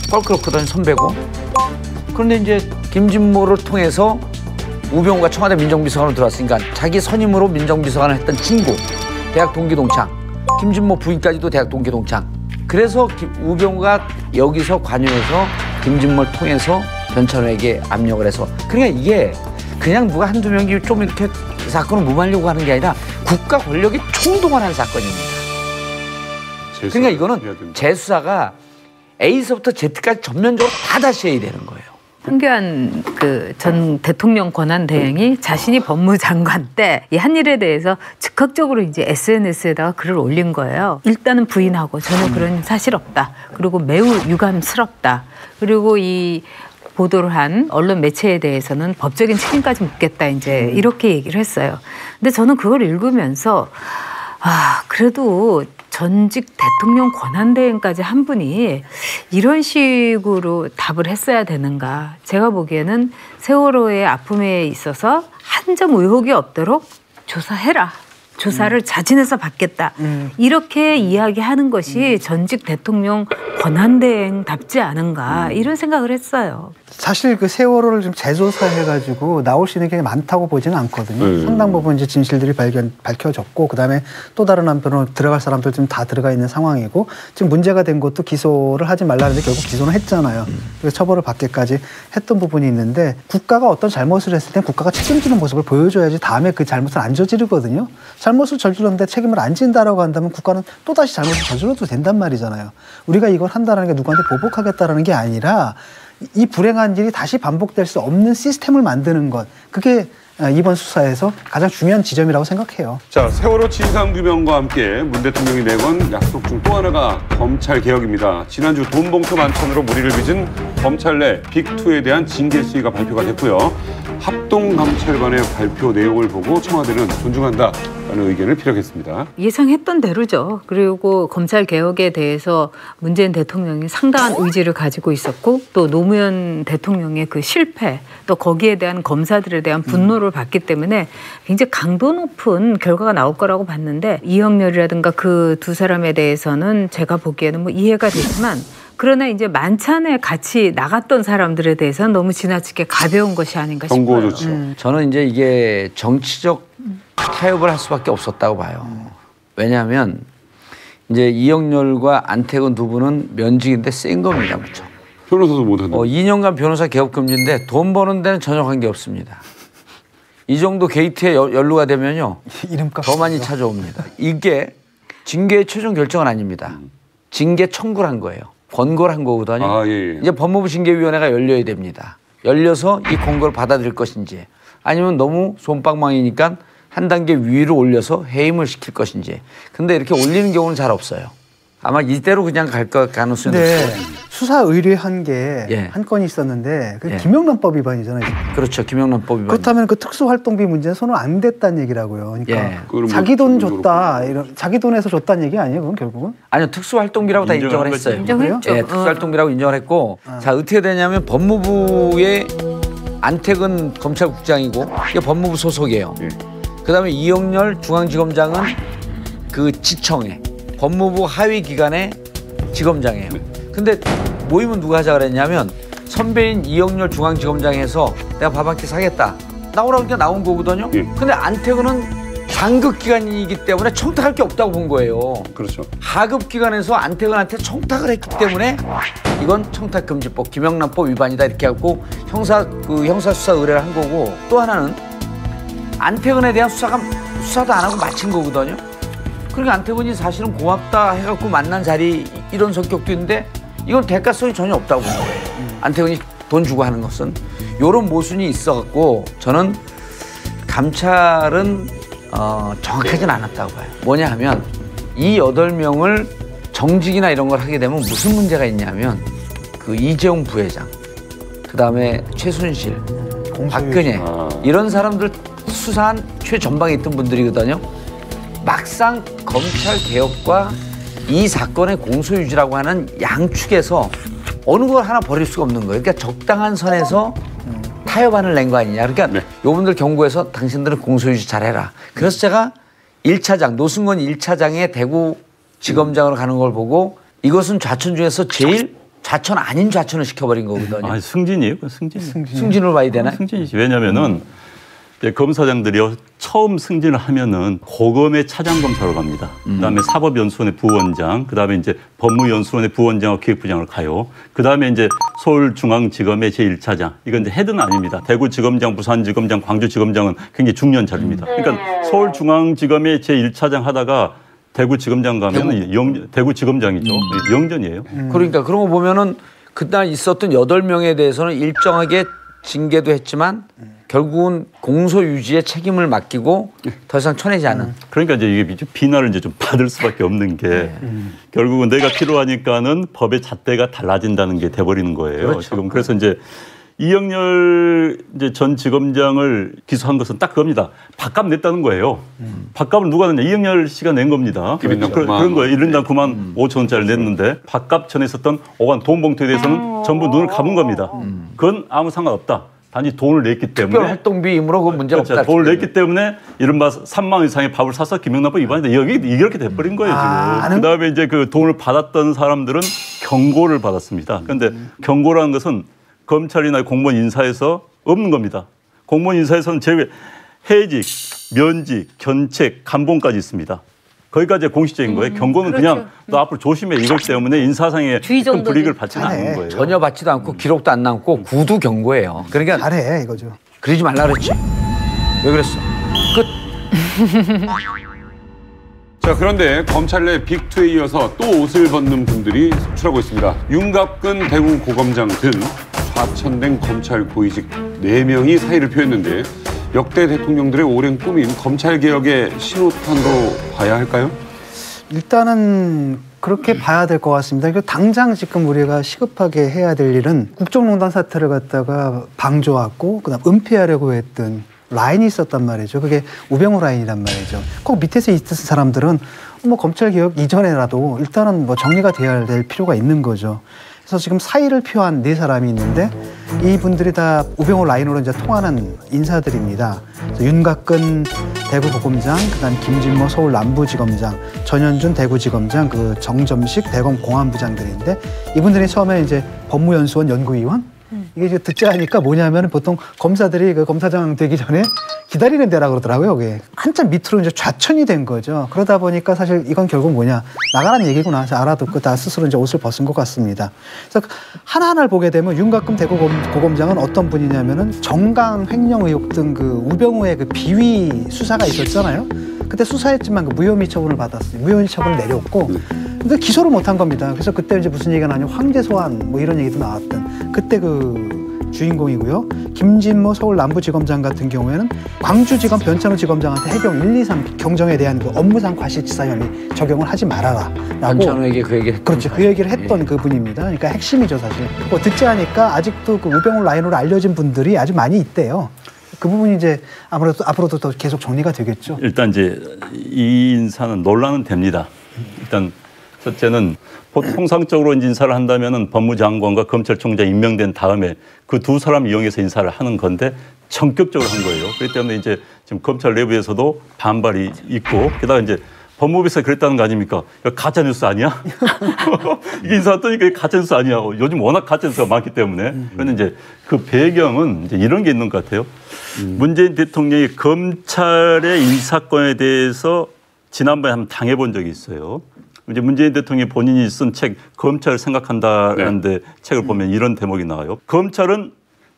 뻘크로크던 선배고, 그런데 이제 김진모를 통해서 우병우가 청와대 민정비서관으로 들어왔으니까 자기 선임으로 민정비서관을 했던 친구, 대학 동기 동창, 김진모 부인까지도 대학 동기 동창. 그래서 우병우가 여기서 관여해서 김진모를 통해서 변찬우에게 압력을 해서, 그러니까 이게 그냥 누가 한두 명이 좀 이렇게 사건을 무마하려고 하는 게 아니라 국가 권력이 총동원한 사건입니다. 그러니까 이거는 재수사가 A서부터 Z까지 전면적으로 다 다시 해야 되는 거예요. 황교안 전 대통령 권한대행이 자신이 법무장관 때 이 한 일에 대해서 즉각적으로 이제 SNS에다가 글을 올린 거예요. 일단은 부인하고 저는 그런 사실 없다. 그리고 매우 유감스럽다. 그리고 이 보도를 한 언론 매체에 대해서는 법적인 책임까지 묻겠다. 이제 이렇게 얘기를 했어요. 근데 저는 그걸 읽으면서 그래도 전직 대통령 권한대행까지 한 분이 이런 식으로 답을 했어야 되는가. 제가 보기에는 세월호의 아픔에 있어서 한 점 의혹이 없도록 조사해라. 조사를 자진해서 받겠다. 이렇게 이야기하는 것이 전직 대통령 권한대행답지 않은가 이런 생각을 했어요. 사실 그 세월호를 좀 재조사해가지고 나올 수 있는 게 많다고 보지는 않거든요. 상당 부분 이제 진실들이 밝혀졌고, 그다음에 또 다른 한편으로 들어갈 사람들 좀 다 들어가 있는 상황이고, 지금 문제가 된 것도 기소를 하지 말라는데 결국 기소는 했잖아요. 그래서 처벌을 받기까지 했던 부분이 있는데, 국가가 어떤 잘못을 했을 때 국가가 책임지는 모습을 보여줘야지 다음에 그 잘못을 안 저지르거든요. 잘못을 저질렀는데 책임을 안 진다라고 한다면 국가는 또다시 잘못을 저질러도 된단 말이잖아요. 우리가 이걸 한다는 게 누구한테 보복하겠다는 게 아니라 이 불행한 일이 다시 반복될 수 없는 시스템을 만드는 것, 그게 이번 수사에서 가장 중요한 지점이라고 생각해요. 자, 세월호 진상규명과 함께 문 대통령이 내건 약속 중 또 하나가 검찰개혁입니다. 지난주 돈봉투 만찬으로 무리를 빚은 검찰 내 빅2에 대한 징계 수위가 발표가 됐고요. 합동감찰관의 발표 내용을 보고 청와대는 존중한다라는 의견을 피력했습니다. 예상했던 대로죠. 그리고 검찰개혁에 대해서 문재인 대통령이 상당한 의지를 가지고 있었고, 또 노무현 대통령의 그 실패, 또 거기에 대한 검사들에 대한 분노를 받기 때문에 굉장히 강도 높은 결과가 나올 거라고 봤는데, 이영렬이라든가 그 두 사람에 대해서는 제가 보기에는 뭐 이해가 되지만, 그러나 이제 만찬에 같이 나갔던 사람들에 대해서는 너무 지나치게 가벼운 것이 아닌가 싶어요. 경고 좋죠. 저는 이제 이게 정치적 타협을 할 수밖에 없었다고 봐요. 왜냐하면 이제 이영렬과 안태근 두 분은 면직인데 센 겁니다, 무척. 변호사도 못하는. 2년간 변호사 개업 금지인데 돈 버는 데는 전혀 관계 없습니다. 이 정도 게이트에 연루가 되면요, 이름값 더 많이 찾아옵니다. 이게 징계의 최종 결정은 아닙니다. 징계 청구를 한 거예요. 권고를 한 거거든요. 예. 이제 법무부 징계위원회가 열려야 됩니다. 열려서 이 권고를 받아들일 것인지, 아니면 너무 솜방망이니까 한 단계 위로 올려서 해임을 시킬 것인지. 근데 이렇게 올리는 경우는 잘 없어요. 아마 이대로 그냥 갈 가능성이 높아요. 수사 의뢰한 게 한 건이 있었는데 그 김영란법 위반이잖아요. 그렇죠. 김영란법 위반. 그렇다면 그 특수활동비 문제는 손을 안 댔다는 얘기라고요. 그러니까 자기 돈 줬다, 자기 돈에서 줬다는 얘기 아니에요, 그건 결국은? 아니요, 특수활동비라고 다 인정을 했어요. 인정했죠. 네, 특수활동비라고 인정을 했고, 자, 어떻게 되냐면 법무부의 안태근 검찰국장이고 이게 법무부 소속이에요. 그다음에 이영렬 중앙지검장은 그 지청에 법무부 하위 기관의 지검장이에요. 근데 모임은 누가 하자 그랬냐면 선배인 이영렬 중앙지검장에서 내가 밥 한 끼 사겠다. 나오라고 그러니까 나온 거거든요. 근데 안태근은 상급 기관이기 때문에 청탁할 게 없다고 본 거예요. 그렇죠. 하급 기관에서 안태근한테 청탁을 했기 때문에 이건 청탁금지법, 김영란법 위반이다 이렇게 하고 형사 수사 의뢰를 한 거고, 또 하나는 안태근에 대한 수사도 안 하고 마친 거거든요. 그러니까 안태근이 사실은 고맙다 해갖고 만난 자리 이런 성격도 있는데 이건 대가성이 전혀 없다고 보는 거예요. 안태근이 돈 주고 하는 것은 이런 모순이 있어갖고 저는 감찰은 정확하진 않았다고 봐요. 뭐냐 하면 이 8명을 정직이나 이런 걸 하게 되면 무슨 문제가 있냐면 그 이재용 부회장, 그다음에 최순실, 박근혜 이런 사람들 수사한 최전방에 있던 분들이거든요. 막상 검찰 개혁과 이 사건의 공소유지라고 하는 양축에서 어느 걸 하나 버릴 수가 없는 거예요. 그러니까 적당한 선에서 타협안을 낸 거 아니냐. 그러니까 요분들 경고해서 당신들은 공소유지 잘해라. 그래서 제가 1차장, 노승건 1차장의 대구지검장으로 가는 걸 보고 이것은 좌천 중에서 제일 좌천 아닌 좌천을 시켜버린 거거든요. 아, 승진이에요. 승진으로 봐야 되나? 승진이지. 왜냐면은 검사장들이요 처음 승진을 하면은 고검의 차장검사로 갑니다. 그다음에 사법연수원의 부원장, 그다음에 이제 법무연수원의 부원장과 기획부장을 가요. 그다음에 이제 서울중앙지검의 제1차장. 이건 이제 헤드는 아닙니다. 대구지검장, 부산지검장, 광주지검장은 굉장히 중요한 자리입니다. 그러니까 서울중앙지검의 제1차장 하다가 대구지검장 가면 대구지검장이죠. 영전이에요. 그러니까 그런 거 보면은 그날 있었던 8명에 대해서는 일정하게 징계도 했지만 결국은 공소 유지의 책임을 맡기고 더 이상 쳐내지 않은. 그러니까 이제 이게 비난을 이제 좀 받을 수밖에 없는 게 결국은 내가 필요하니까는 법의 잣대가 달라진다는 게 돼버리는 거예요. 그렇죠. 지금 그래서 이제 이영렬 이제 전 지검장을 기소한 것은 딱 그겁니다. 밥값 냈다는 거예요. 밥값을 누가 냈냐? 이영렬 씨가 낸 겁니다. 그런 거예요. 1인당 9만 5천 원짜리 냈는데 밥값 전에 있었던 오간 돈 봉투에 대해서는 전부 눈을 감은 겁니다. 그건 아무 상관없다. 단지 돈을 냈기 때문에. 특별 활동비이므로 그 문제가 없다. 돈을 냈기 때문에 이른바 3만 원 이상의 밥을 사서 김영란법 위반인데 여기 이렇게 돼버린 거예요 지금. 그다음에 이제 그 돈을 받았던 사람들은 경고를 받았습니다. 그런데 경고라는 것은 검찰이나 공무원 인사에서 없는 겁니다. 공무원 인사에서는 제외 해직, 면직, 견책, 감봉까지 있습니다. 거기까지 공식적인 거예요. 경고는 그렇죠. 그냥 너 앞으로 조심해 이것 때문에 인사상의 큰 불이익을 받지는 않는 거예요. 전혀 받지도 않고 기록도 안 남고 구두 경고예요. 그러니까 잘해 이거죠. 그러지 말라 그랬지. 왜 그랬어? 끝. 자, 그런데 검찰 내 빅2에 이어서 또 옷을 벗는 분들이 속출하고 있습니다. 윤갑근 대구고검장 등 좌천된 검찰 고위직 4명이 사의를 표했는데 역대 대통령들의 오랜 꿈인 검찰개혁의 신호탄으로 봐야 할까요? 일단은 그렇게 봐야 될 것 같습니다. 당장 지금 우리가 시급하게 해야 될 일은 국정농단 사태를 갖다가 방조하고 그다음 은폐하려고 했던 라인이 있었단 말이죠. 그게 우병우 라인이란 말이죠. 꼭 밑에서 있던 사람들은 뭐 검찰개혁 이전에라도 일단은 뭐 정리가 돼야 될 필요가 있는 거죠. 그래서 지금 사의를 표한 4사람이 있는데 이분들이 다 우병우 라인으로 이제 통하는 인사들입니다. 윤갑근 대구고검장, 그다음 김진모 서울 남부지검장, 전현준 대구지검장, 그 정점식 대검 공안부장들인데 이분들이 처음에 이제 법무연수원 연구위원 이게 이제 듣지 않으니까 뭐냐면 보통 검사들이 그 검사장 되기 전에 기다리는 데라 그러더라고요. 그게 한참 밑으로 이제 좌천이 된 거죠. 그러다 보니까 사실 이건 결국 뭐냐 나가라는 얘기구나 알아듣고 다 스스로 이제 옷을 벗은 것 같습니다. 그래서 하나하나를 보게 되면 윤갑근 대구고검장은 어떤 분이냐면은 정강 횡령 의혹 등 그 우병우의 그 비위 수사가 있었잖아요. 그때 수사했지만 그 무혐의 처분을 받았어요. 무혐의 처분을 내렸고 근데 기소를 못한 겁니다. 그래서 그때 이제 무슨 얘기가 나냐면 황제 소환 뭐 이런 얘기도 나왔던 그때 그 주인공이고요. 김진모 서울 남부지검장 같은 경우에는 광주지검 변찬호지검장한테 해경 1, 2, 3 경정에 대한 그 업무상 과실치사 혐의 적용을 하지 말아라. 변찬호에게 그 얘기를 했던 그렇죠. 그 얘기를 했던 그 분입니다. 그러니까 핵심이죠 사실. 뭐 듣지 않으니까 아직도 그 우병우 라인으로 알려진 분들이 아주 많이 있대요. 그 부분이 이제 아무래도 앞으로도 더 계속 정리가 되겠죠. 일단 이제 이 인사는 논란은 됩니다. 일단 첫째는 통상적으로 인사를 한다면은 법무장관과 검찰총장 임명된 다음에 그 2사람 이용해서 인사를 하는 건데 전격적으로 한 거예요. 그렇기 때문에 이제 지금 검찰 내부에서도 반발이 있고 게다가 이제 법무부에서 그랬다는 거 아닙니까? 가짜 뉴스 아니야? 이게 인사 왔더니 가짜 뉴스 아니야? 요즘 워낙 가짜 뉴스가 많기 때문에. 그런데 이제 그 배경은 이제 이런 게 있는 것 같아요. 문재인 대통령이 검찰의 인사권에 대해서 지난번에 한번 당해본 적이 있어요. 이제 문재인 대통령이 본인이 쓴 책 검찰을 생각한다라는데 책을 보면 이런 대목이 나와요. 검찰은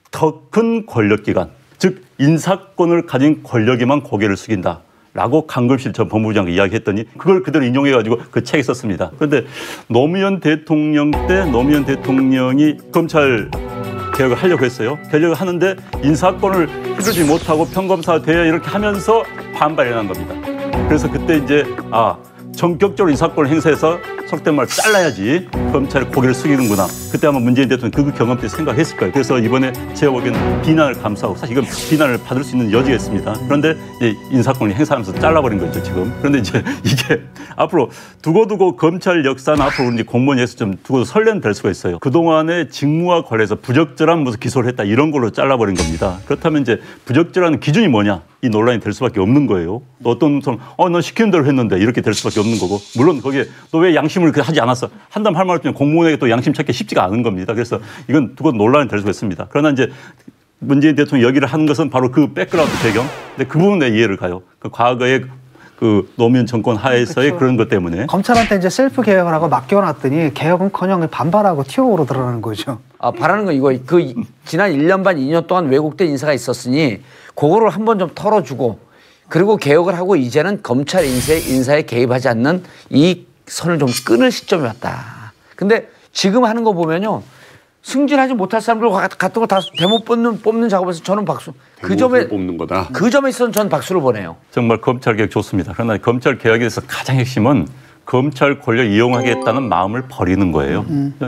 더 큰 권력기관, 즉 인사권을 가진 권력에만 고개를 숙인다. 라고 강금실 전 법무부장과 이야기했더니 그걸 그대로 인용해가지고 그 책에 썼습니다. 그런데 노무현 대통령 때 노무현 대통령이 검찰 개혁을 하려고 했어요. 개혁을 하는데 인사권을 휘두르지 못하고 평검사 돼야 이렇게 하면서 반발이 난 겁니다. 그래서 그때 이제 전격적으로 인사권을 행사해서 속된 말 잘라야지 검찰이 고개를 숙이는구나. 그때 아마 문재인 대통령이 그 경험 때 생각했을 거예요. 그래서 이번에 제가 보기에는 비난을 감수하고 사실 이건 비난을 받을 수 있는 여지가 있습니다. 그런데 이제 인사권을 행사하면서 잘라버린 거죠, 지금. 그런데 이제 이게 앞으로 두고두고 검찰 역사는 앞으로 이제 공무원에서 좀 두고 설레는 수가 있어요. 그동안의 직무와 관련해서 부적절한 무슨 기소를 했다 이런 걸로 잘라버린 겁니다. 그렇다면 이제 부적절한 기준이 뭐냐? 이 논란이 될 수밖에 없는 거예요. 또 어떤 사람, 넌 시키는 대로 했는데 이렇게 될 수밖에 없는 거고. 물론 거기에 너 왜 양심을 하지 않았어? 한다면 할 말 없지만 공무원에게 또 양심 찾기 쉽지가 않은 겁니다. 그래서 이건 두고 논란이 될 수가 있습니다. 그러나 이제 문재인 대통령이 여기를 하는 것은 바로 그 백그라운드 배경. 근데 그 부분에 이해를 가요. 그 과거에 그 노무현 정권 하에서의 그런 것 때문에. 검찰한테 이제 셀프 개혁을 하고 맡겨놨더니 개혁은커녕 반발하고 튀어오르 들어가는 거죠. 바라는 건 이거 지난 1년 반 2년 동안 왜곡된 인사가 있었으니 그거를 한번 좀 털어주고 그리고 개혁을 하고 이제는 검찰 인사에 개입하지 않는 이 선을 좀 끊을 시점이 왔다. 근데 지금 하는 거 보면요. 승진하지 못할 사람들 같은 거 다 대목 뽑는 작업에서 저는 박수. 그 점에 뽑는 거다. 그 점에 있어서는 저는 박수를 보내요. 정말 검찰 개혁 좋습니다. 그러나 검찰 개혁에 대해서 가장 핵심은 검찰 권력 이용하겠다는 마음을 버리는 거예요.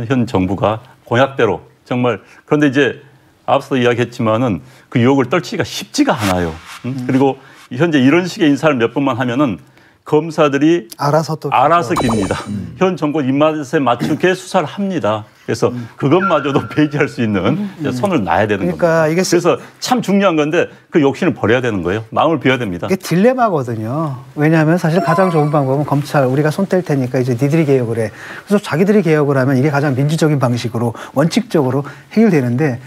현 정부가 공약대로 정말. 그런데 이제 앞서 이야기했지만은 그 유혹을 떨치기가 쉽지가 않아요. 그리고 현재 이런 식의 인사를 몇 번만 하면은 검사들이 알아서 깁니다. 현 정권 입맛에 맞추게 수사를 합니다. 그래서 그것마저도 배제할 수 있는 선을 놔야 되는 겁니다. 그래서 참 중요한 건데 그 욕심을 버려야 되는 거예요. 마음을 비워야 됩니다. 이게 딜레마거든요. 왜냐하면 사실 가장 좋은 방법은 검찰 우리가 손 뗄 테니까 이제 니들이 개혁을 해. 그래서 자기들이 개혁을 하면 이게 가장 민주적인 방식으로 원칙적으로 해결되는데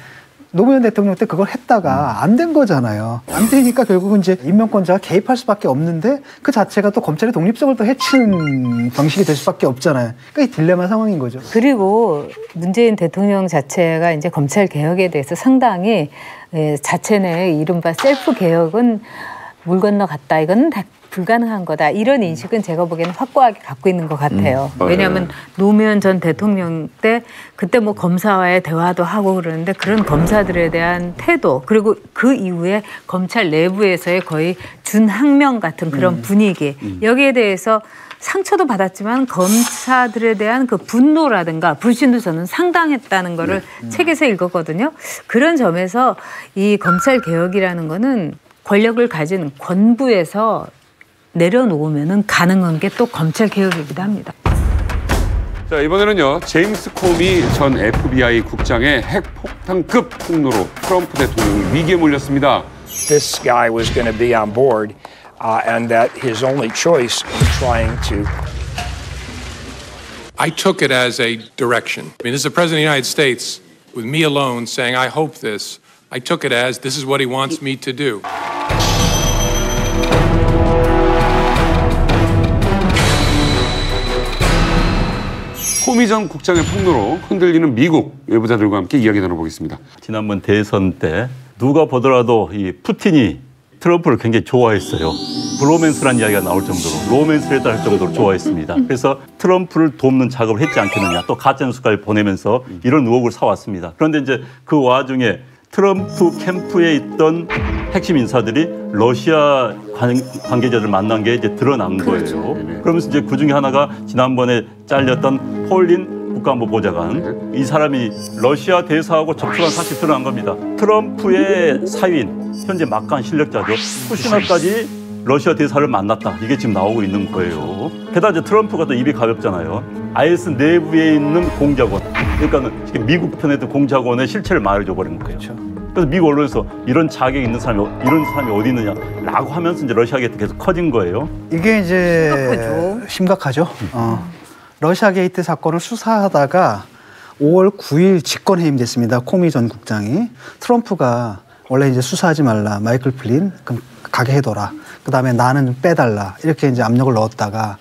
노무현 대통령 때 그걸 했다가 안 된 거잖아요. 안 되니까 결국은 이제 임명권자가 개입할 수밖에 없는데 그 자체가 또 검찰의 독립성을 또 해치는 방식이 될 수밖에 없잖아요. 그러니까 이 딜레마 상황인 거죠. 그리고 문재인 대통령 자체가 이제 검찰 개혁에 대해서 상당히 자체 내 이른바 셀프 개혁은 물 건너갔다. 이건 다 불가능한 거다. 이런 인식은 제가 보기에는 확고하게 갖고 있는 것 같아요. 왜냐하면 노무현 전 대통령 때 그때 뭐 검사와의 대화도 하고 그러는데 그런 검사들에 대한 태도 그리고 그 이후에 검찰 내부에서의 거의 준항명 같은 그런 분위기 여기에 대해서 상처도 받았지만 검사들에 대한 그 분노라든가 불신도 저는 상당했다는 거를 책에서 읽었거든요. 그런 점에서 이 검찰 개혁이라는 거는 권력을 가진 권부에서 내려놓으면 가능한 게 또 검찰 개혁이기도 합니다. 자, 이번에는요. 제임스 코미 전 FBI 국장의 핵폭탄급 폭로로 트럼프 대통령이 위기에 몰렸습니다. This guy was going to be on board and that his only choice was trying to I took it as a direction. I mean, this is the President of the United States with me alone saying, I hope this. I took it as this is what he wants me to do. 코미 전 국장의 폭로로 흔들리는 미국 외부자들과 함께 이야기 나눠보겠습니다. 지난번 대선 때 누가 보더라도 이 푸틴이 트럼프를 굉장히 좋아했어요. 브로맨스라는 이야기가 나올 정도로 로맨스를 했다 할 정도로 좋아했습니다. 그래서 트럼프를 돕는 작업을 했지 않겠느냐. 또 가짜뉴스까지 보내면서 이런 의혹을 사왔습니다. 그런데 이제 그 와중에 트럼프 캠프에 있던 핵심 인사들이 러시아 관계자들 만난 게 이제 드러난 거예요. 그러면서 이제 그 중에 하나가 지난번에 잘렸던 폴린 국가안보보좌관. 이 사람이 러시아 대사하고 접촉한 사실이 드러난 겁니다. 트럼프의 사위인 현재 막강한 실력자죠. 쿠시너까지 러시아 대사를 만났다. 이게 지금 나오고 있는 거예요. 게다가 이제 트럼프가 또 입이 가볍잖아요. IS 내부에 있는 공작원. 그러니까는 지금 미국 편에 있는 공작원의 실체를 말해줘버린 거예요. 그래서 미국 언론에서 이런 자격이 있는 사람이 이런 사람이 어디 있느냐라고 하면서 이제 러시아 게이트 계속 커진 거예요. 이게 이제 심각하죠. 러시아 게이트 사건을 수사하다가 5월 9일 직권해임됐습니다. 코미 전 국장이. 트럼프가 원래 이제 수사하지 말라. 마이클 플린 그럼 가게 해둬라. 그다음에 나는 좀 빼달라. 이렇게 이제 압력을 넣었다가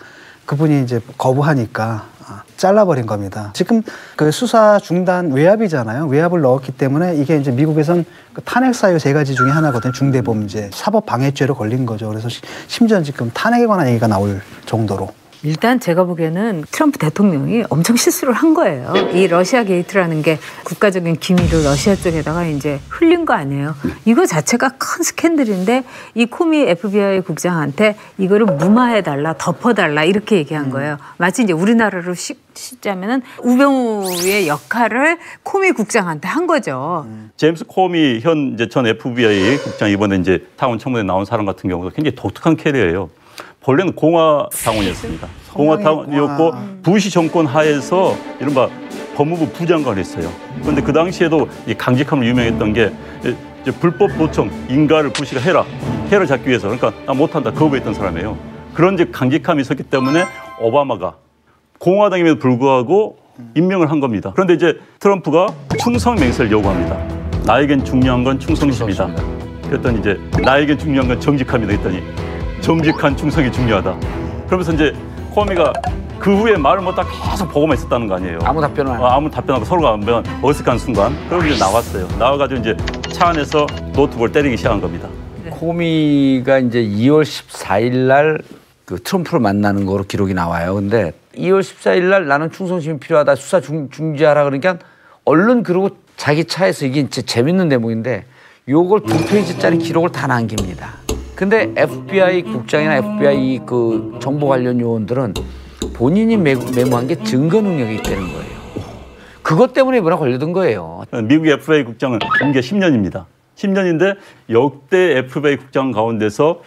그분이 이제 거부하니까 잘라버린 겁니다. 지금 그 수사 중단 외압이잖아요. 외압을 넣었기 때문에 이게 이제 미국에선 그 탄핵 사유 3가지 중에 하나거든요. 중대범죄, 사법방해죄로 걸린 거죠. 그래서 심지어 지금 탄핵에 관한 얘기가 나올 정도로. 일단 제가 보기에는 트럼프 대통령이 엄청 실수를 한 거예요. 이 러시아 게이트라는 게 국가적인 기밀을 러시아 쪽에다가 이제 흘린 거 아니에요. 이거 자체가 큰 스캔들인데 이 코미 FBI 국장한테 이거를 무마해달라, 덮어달라 이렇게 얘기한 거예요. 마치 이제 우리나라로 씻자면은 우병우의 역할을 코미 국장한테 한 거죠. 제임스 코미 현 이제 전 FBI 국장 이번에 이제 타원 청문회에 나온 사람 같은 경우도 굉장히 독특한 캐리어예요. 본래는 공화당원이었습니다. 공화당원이었고 부시 정권 하에서 이른바 법무부 부장관을 했어요. 그런데 그 당시에도 이 강직함으로 유명했던 게 이제 불법 도청, 인가를 부시가 해를 잡기 위해서 그러니까 나 못한다 거부했던 사람이에요. 그런 이제 강직함이 있었기 때문에 오바마가 공화당임에도 불구하고 임명을 한 겁니다. 그런데 이제 트럼프가 충성 맹세를 요구합니다. 나에겐 중요한 건 충성심이다. 그랬더니 이제 나에겐 중요한 건 정직함이다 했더니 정직한 충성이 중요하다. 그러면서 이제 코미가 그 후에 말을 못하고 계속 보고만 있었다는 거 아니에요. 아무 답변을 안 아무 답변하고 서로가 한번 어색한 순간 그럼 이제 나왔어요. 나와가지고 이제 차 안에서 노트북을 때리기 시작한 겁니다. 코미가 이제 2월 14일 날 그 트럼프를 만나는 거로 기록이 나와요. 근데 2월 14일 날 나는 충성심이 필요하다. 수사 중지하라 그러니까 얼른 그러고 자기 차에서 이게 진짜 재밌는 대목인데 요걸 2페이지짜리 기록을 다 남깁니다. 근데 FBI 국장이나 FBI 그 정보 관련 요원들은 본인이 메모한 게 증거 능력이 있다는 거예요. 그것 때문에 이번에 걸려든 거예요. 미국 FBI 국장은 임기가 10년입니다. 10년인데 역대 FBI 국장 가운데서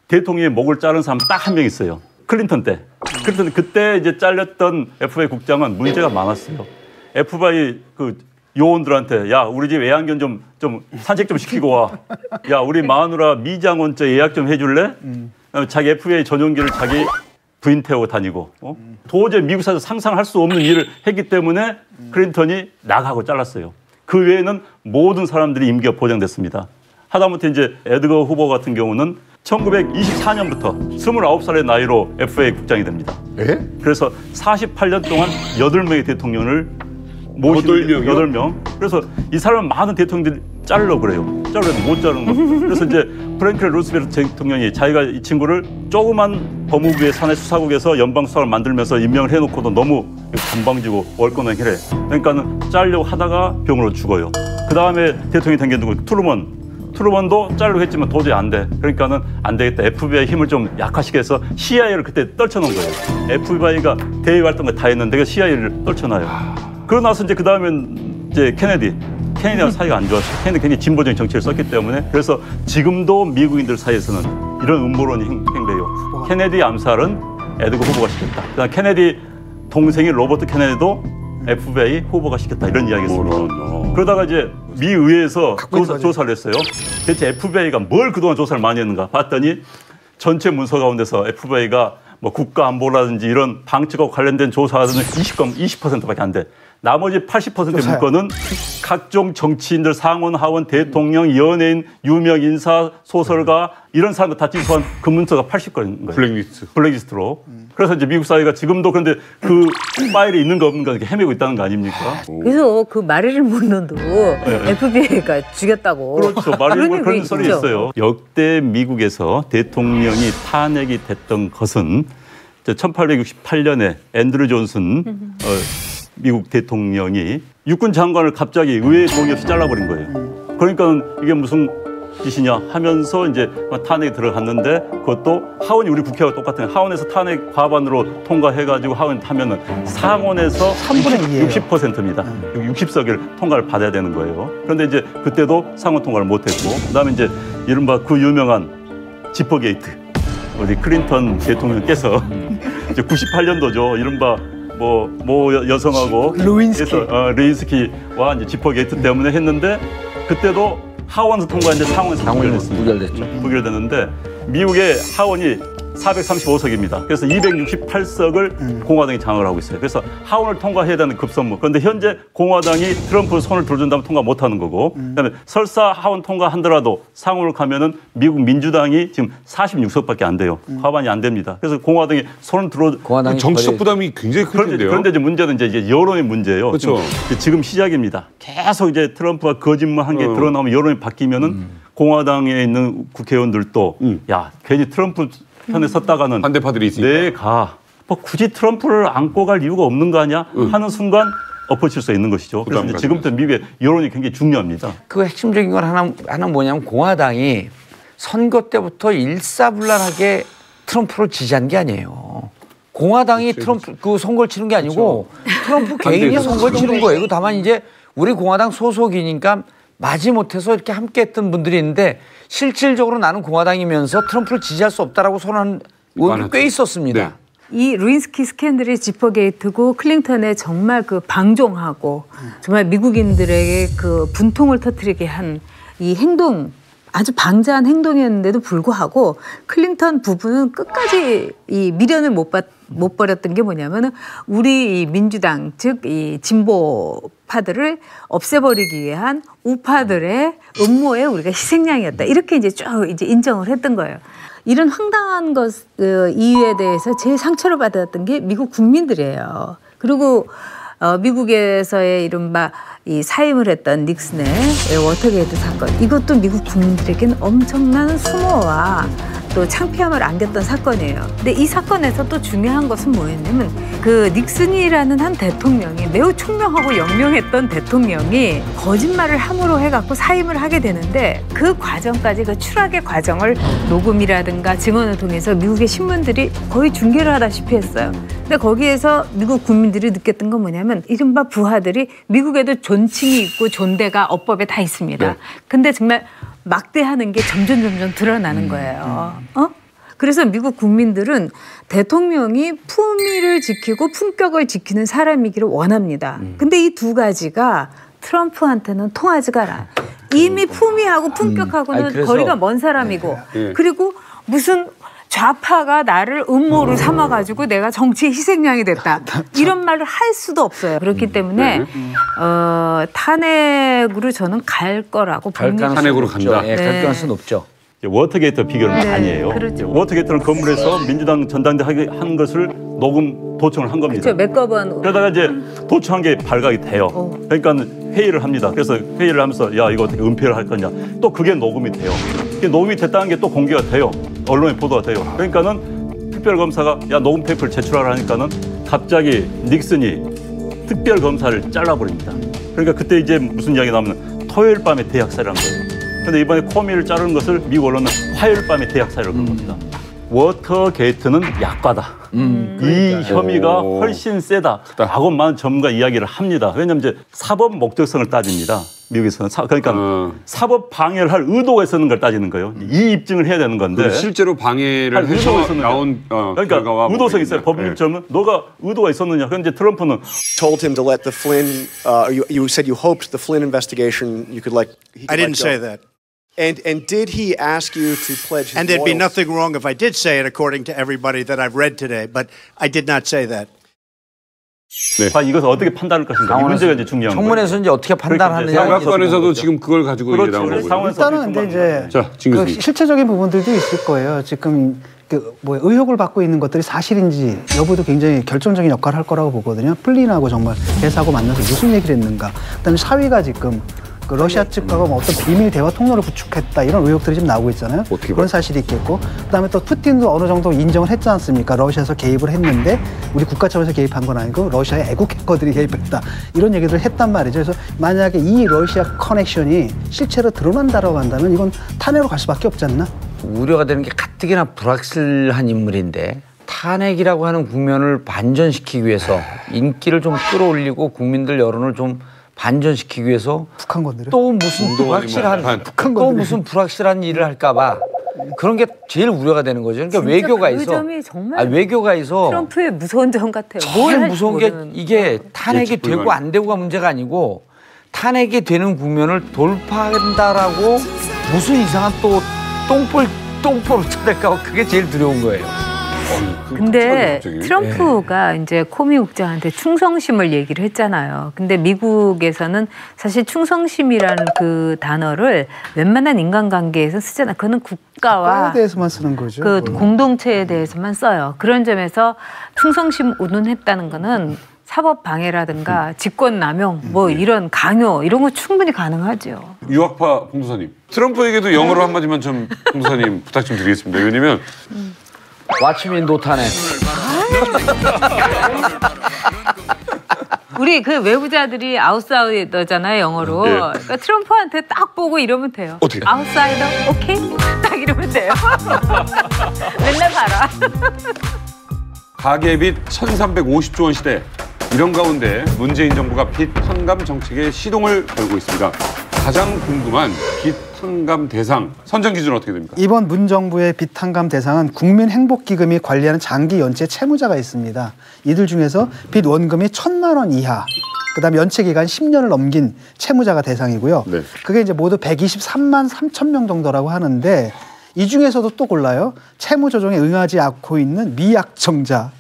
대통령의 목을 자른 사람 딱 한 명 있어요. 클린턴 때. 클린턴 그때 이제 잘렸던 FBI 국장은 문제가 많았어요. FBI 그 요원들한테 야 우리 집 애완견 좀 산책 좀 시키고 와. 야 우리 마누라 미장원 저 예약 좀 해줄래? 자기 FBI 전용기를 자기 부인 태우고 다니고 도저히 미국 사회에서 상상할 수 없는 일을 했기 때문에 클린턴이 나가고 잘랐어요. 그 외에는 모든 사람들이 임기가 보장됐습니다. 하다못해 이제 에드거 후보 같은 경우는 1924년부터 29살의 나이로 FBI 국장이 됩니다. 그래서 48년 동안 8명의 대통령을 모시는 8명. 그래서 이 사람은 많은 대통령들이 자르려고 그래요. 자르려도 못 자르는 겁니다. 그래서 이제 프랭클린 루스벨트 대통령이 자기가 이 친구를 조그만 법무부의 산해 수사국에서 연방수사를 만들면서 임명을 해놓고도 너무 건방지고 월권행위를 해. 그러니까는 자르려고 하다가 병으로 죽어요. 그 다음에 대통령이 된 게 누구? 트루먼도 자르려고 했지만 도저히 안 돼. 그러니까는 안 되겠다. FBI의 힘을 좀 약화시켜 해서 CIA를 그때 떨쳐놓은 거예요. FBI가 대외 활동을 다 했는데 그 CIA를 떨쳐놔요. 그러고 나서 이제 그 다음엔 이제 케네디랑 사이가 안 좋았어요. 케네디 굉장히 진보적인 정치를 썼기 때문에 그래서 지금도 미국인들 사이에서는 이런 음모론이 행배해요. 케네디 암살은 에드거 후보가 시켰다. 그다음 케네디 동생인 로버트 케네디도 FBI 후보가 시켰다 이런 이야기였습니다. 그러다가 이제 미 의회에서 조사를 했어요. 대체 FBI가 뭘 그동안 조사를 많이 했는가 봤더니 전체 문서 가운데서 FBI가 뭐 국가안보라든지 이런 방치과 관련된 조사는 20%밖에 안 돼. 나머지 80%의 문건은 각종 정치인들, 상원, 하원, 대통령, 연예인, 유명 인사, 소설가 이런 사람들 다 취소한 그 문서가 80건인 거예요. 블랙리스트로. 그래서 이제 미국 사회가 지금도 그런데 그 파일이 있는 거 없는 거 이렇게 헤매고 있다는 거 아닙니까? 그래서 그 마릴린 monroe도 FBI가 죽였다고. 그렇죠. 마릴린 monroe 그런 소리 있어요. 역대 미국에서 대통령이 탄핵이 됐던 것은 1868년에 앤드류 존슨 미국 대통령이 육군 장관을 갑자기 의회 동의 없이 잘라버린 거예요. 그러니까 이게 무슨 짓이냐 하면서 이제 탄핵이 들어갔는데 그것도 하원이 우리 국회와 똑같은 하원에서 탄핵 과반으로 통과해가지고 하원 하면은 상원에서 3분의 2예요. 60%입니다. 60석을 통과를 받아야 되는 거예요. 그런데 이제 그때도 상원 통과를 못했고 그다음에 이제 이른바 그 유명한 지퍼게이트 우리 클린턴 대통령께서 이제 98년도죠. 이른바 뭐 여성하고 루인스키와 이제 지퍼게이트 때문에 했는데 그때도 하원에서 통과했는데 상원에서 부결됐습니다. 부결됐는데 미국의 하원이 435석입니다. 그래서 268석을 공화당이 장악을 하고 있어요. 그래서 하원을 통과해야 되는 급선무. 그런데 현재 공화당이 트럼프 손을 들어준다면 통과 못하는 거고, 그다음에 설사 하원 통과한더라도 상원을 가면은 미국 민주당이 지금 46석밖에 안 돼요. 과반이 안 됩니다. 그래서 공화당이 손을 들어 정치적 부담이 굉장히 클 텐데요. 그런데 이제 문제는 이제 여론의 문제예요. 그렇죠. 지금 시작입니다. 계속 이제 트럼프가 거짓말한 게 드러나면 여론이 바뀌면은 공화당에 있는 국회의원들도 야 괜히 트럼프 편에 섰다가는 반대파들이 있으니까 내가 뭐 굳이 트럼프를 안고 갈 이유가 없는 거 아니야 하는 순간 엎어질 수 있는 것이죠. 그래서 이제 지금부터 미국의 여론이 굉장히 중요합니다. 그 핵심적인 건 하나 뭐냐면 공화당이 선거 때부터 일사불란하게 트럼프를 지지한 게 아니에요. 공화당이 트럼프 그 선거를 치는 게 아니고 트럼프 개인이 선거를 치는 거예요. 다만 이제 우리 공화당 소속이니까 마지못해서 이렇게 함께했던 분들이 있는데 실질적으로 나는 공화당이면서 트럼프를 지지할 수 없다라고 선언한 의원이 꽤 있었습니다. 이 루인스키 스캔들이 지퍼게이트고 클린턴의 정말 그 방종하고 정말 미국인들에게 그 분통을 터뜨리게 한 이 행동, 아주 방자한 행동이었는데도 불구하고 클린턴 부부는 끝까지 이 미련을 못 버렸던 게 뭐냐면은 우리 이 민주당 즉 이 진보파들을 없애버리기 위한 우파들의 음모에 우리가 희생양이었다. 이렇게 이제 쭉 이제 인정을 했던 거예요. 이런 황당한 것 이유에 대해서 제일 상처를 받았던 게 미국 국민들이에요. 그리고 미국에서의 이른바 이 사임을 했던 닉슨의 워터게이트 사건, 이것도 미국 국민들에게는 엄청난 수모와 또 창피함을 안겼던 사건이에요. 근데 이 사건에서 또 중요한 것은 뭐였냐면 그 닉슨이라는 한 대통령이 매우 총명하고 영명했던 대통령이 거짓말을 함으로 해갖고 사임을 하게 되는데 그 과정까지 그 추락의 과정을 녹음이라든가 증언을 통해서 미국의 신문들이 거의 중계를 하다시피 했어요. 근데 거기에서 미국 국민들이 느꼈던 건 뭐냐면 이른바 부하들이 미국에도 존칭이 있고 존대가 어법에 다 있습니다. 네. 근데 정말 막대하는 게 점점 드러나는 거예요. 그래서 미국 국민들은 대통령이 품위를 지키고 품격을 지키는 사람이기를 원합니다. 근데 이 두 가지가 트럼프한테는 통하지가 않아. 이미 품위하고 품격하고는 거리가 먼 사람이고 그리고 무슨 좌파가 나를 음모로 삼아가지고 내가 정치의 희생양이 됐다. 이런 말을 할 수도 없어요. 그렇기 때문에 탄핵으로 저는 갈 거라고 봅니다. 탄핵으로 간다. 네. 갈 가능성은 높죠. 워터게이트 비교를 많이 해요. 그렇죠. 워터게이트는 건물에서 민주당 전당대 한 것을 녹음 도청을 한 겁니다. 그렇죠. 몇거번 그러다가 이제 도청한 게 발각이 돼요. 그러니까 회의를 합니다. 그래서 회의를 하면서 야 이거 어떻게 은폐를 할 거냐. 또 그게 녹음이 돼요. 그게 녹음이 됐다는 게 또 공개가 돼요. 언론에 보도가 돼요. 그러니까는 특별검사가 야 녹음 테이프를 제출하라 하니까는 갑자기 닉슨이 특별검사를 잘라버립니다. 그러니까 그때 이제 무슨 이야기 나오면 토요일 밤에 대학살이란 거예요. 그런데 이번에 코미를 자르는 것을 미국 언론은 화요일 밤에 대학살이라고 그런 겁니다. 워터게이트는 약과다. 이 혐의가 훨씬 세다라고만 전문가 이야기를 합니다. 왜냐하면 이제 사법 목적성을 따집니다. 미국에서는. 그러니까 사법 방해를 할 의도가 있었는 걸 따지는 거예요. 이 입증을 해야 되는 건데. 실제로 방해를 해서 나온 그러니까 의도성이 있어요. 법률점은 너가 의도가 있었느냐. 그런데 이제 트럼프는 told him to let the Flynn. You said you hoped the Flynn investigation you could like. I didn't say that. And did he ask you to pledge his And there'd be loyalty? nothing wrong if I did say it, according to everybody that I've read today. But I did not say that. 네. 이것을 어떻게 판단할 것인가. 이 문제가 이제 중요한 거예요. 청문회에서 이제 어떻게 판단하느냐. 상하권에서도 지금 그걸 가지고 이제 나온 거고요. 일단은 근데 이제 그 실체적인 부분들도 있을 거예요. 지금 그 뭐 의혹을 받고 있는 것들이 사실인지 여부도 굉장히 결정적인 역할을 할 거라고 보거든요. 플린하고 정말 대사하고 만나서 무슨 얘기를 했는가. 그다음에 사위가 지금 그 러시아 측과 뭐 어떤 비밀 대화 통로를 구축했다 이런 의혹들이 지금 나오고 있잖아요. 그런 사실이 있겠고, 그다음에 또 푸틴도 어느 정도 인정을 했지 않습니까? 러시아에서 개입을 했는데 우리 국가 차원에서 개입한 건 아니고 러시아의 애국 해커들이 개입했다 이런 얘기들을 했단 말이죠. 그래서 만약에 이 러시아 커넥션이 실체로 드러난다라고 한다면 이건 탄핵으로 갈 수밖에 없지 않나? 우려가 되는 게 가뜩이나 불확실한 인물인데 탄핵이라고 하는 국면을 반전시키기 위해서 불길을 좀 끌어올리고 국민들 여론을 좀 반전시키기 위해서 북한 건드려? 또 무슨 불확실한 일을 할까봐 그런 게 제일 우려가 되는 거죠. 그러니까 외교가 그 있어. 점이 정말 외교가 있어. 트럼프의 무서운 점 같아요. 제일 무서운 게 이게 탄핵이 되고 안 되고가 문제가 아니고 탄핵이 되는 국면을 돌파한다라고 무슨 이상한 또 똥볼 똥포로 쳐댈까 그게 제일 두려운 거예요. 근데 트럼프가 이제 코미 국장한테 충성심을 얘기를 했잖아요. 근데 미국에서는 사실 충성심이라는 그 단어를 웬만한 인간관계에서 쓰잖아요. 그거는 국가와 대해서만 쓰는 거죠. 그 공동체에 대해서만 써요. 그런 점에서 충성심 운운했다는 거는 사법 방해라든가 직권 남용 뭐 이런 강요 이런 거 충분히 가능하죠. 유학파 봉도사님. 트럼프에게도 영어로 한마디만 좀 봉도사님 부탁 좀 드리겠습니다. 왜냐면 와치민 노타네. 우리 그 외부자들이 아웃사이더잖아요, 영어로. 네. 그러니까 트럼프한테 딱 보고 이러면 돼요. 어떻게? 아웃사이더, 오케이? 딱 이러면 돼요. 맨날 봐라. 가계빚 1,350조 원 시대. 이런 가운데 문재인 정부가 빚 탕감 정책에 시동을 걸고 있습니다. 가장 궁금한 빚 탕감 대상 선정 기준은 어떻게 됩니까? 이번 문 정부의 빚 탕감 대상은 국민행복기금이 관리하는 장기 연체 채무자가 있습니다. 이들 중에서 빚 원금이 1,000만 원 이하, 그다음에 연체 기간 10년을 넘긴 채무자가 대상이고요. 네. 그게 이제 모두 123만 3천 명 정도라고 하는데 이 중에서도 또 골라요. 채무 조정에 응하지 않고 있는 미약정자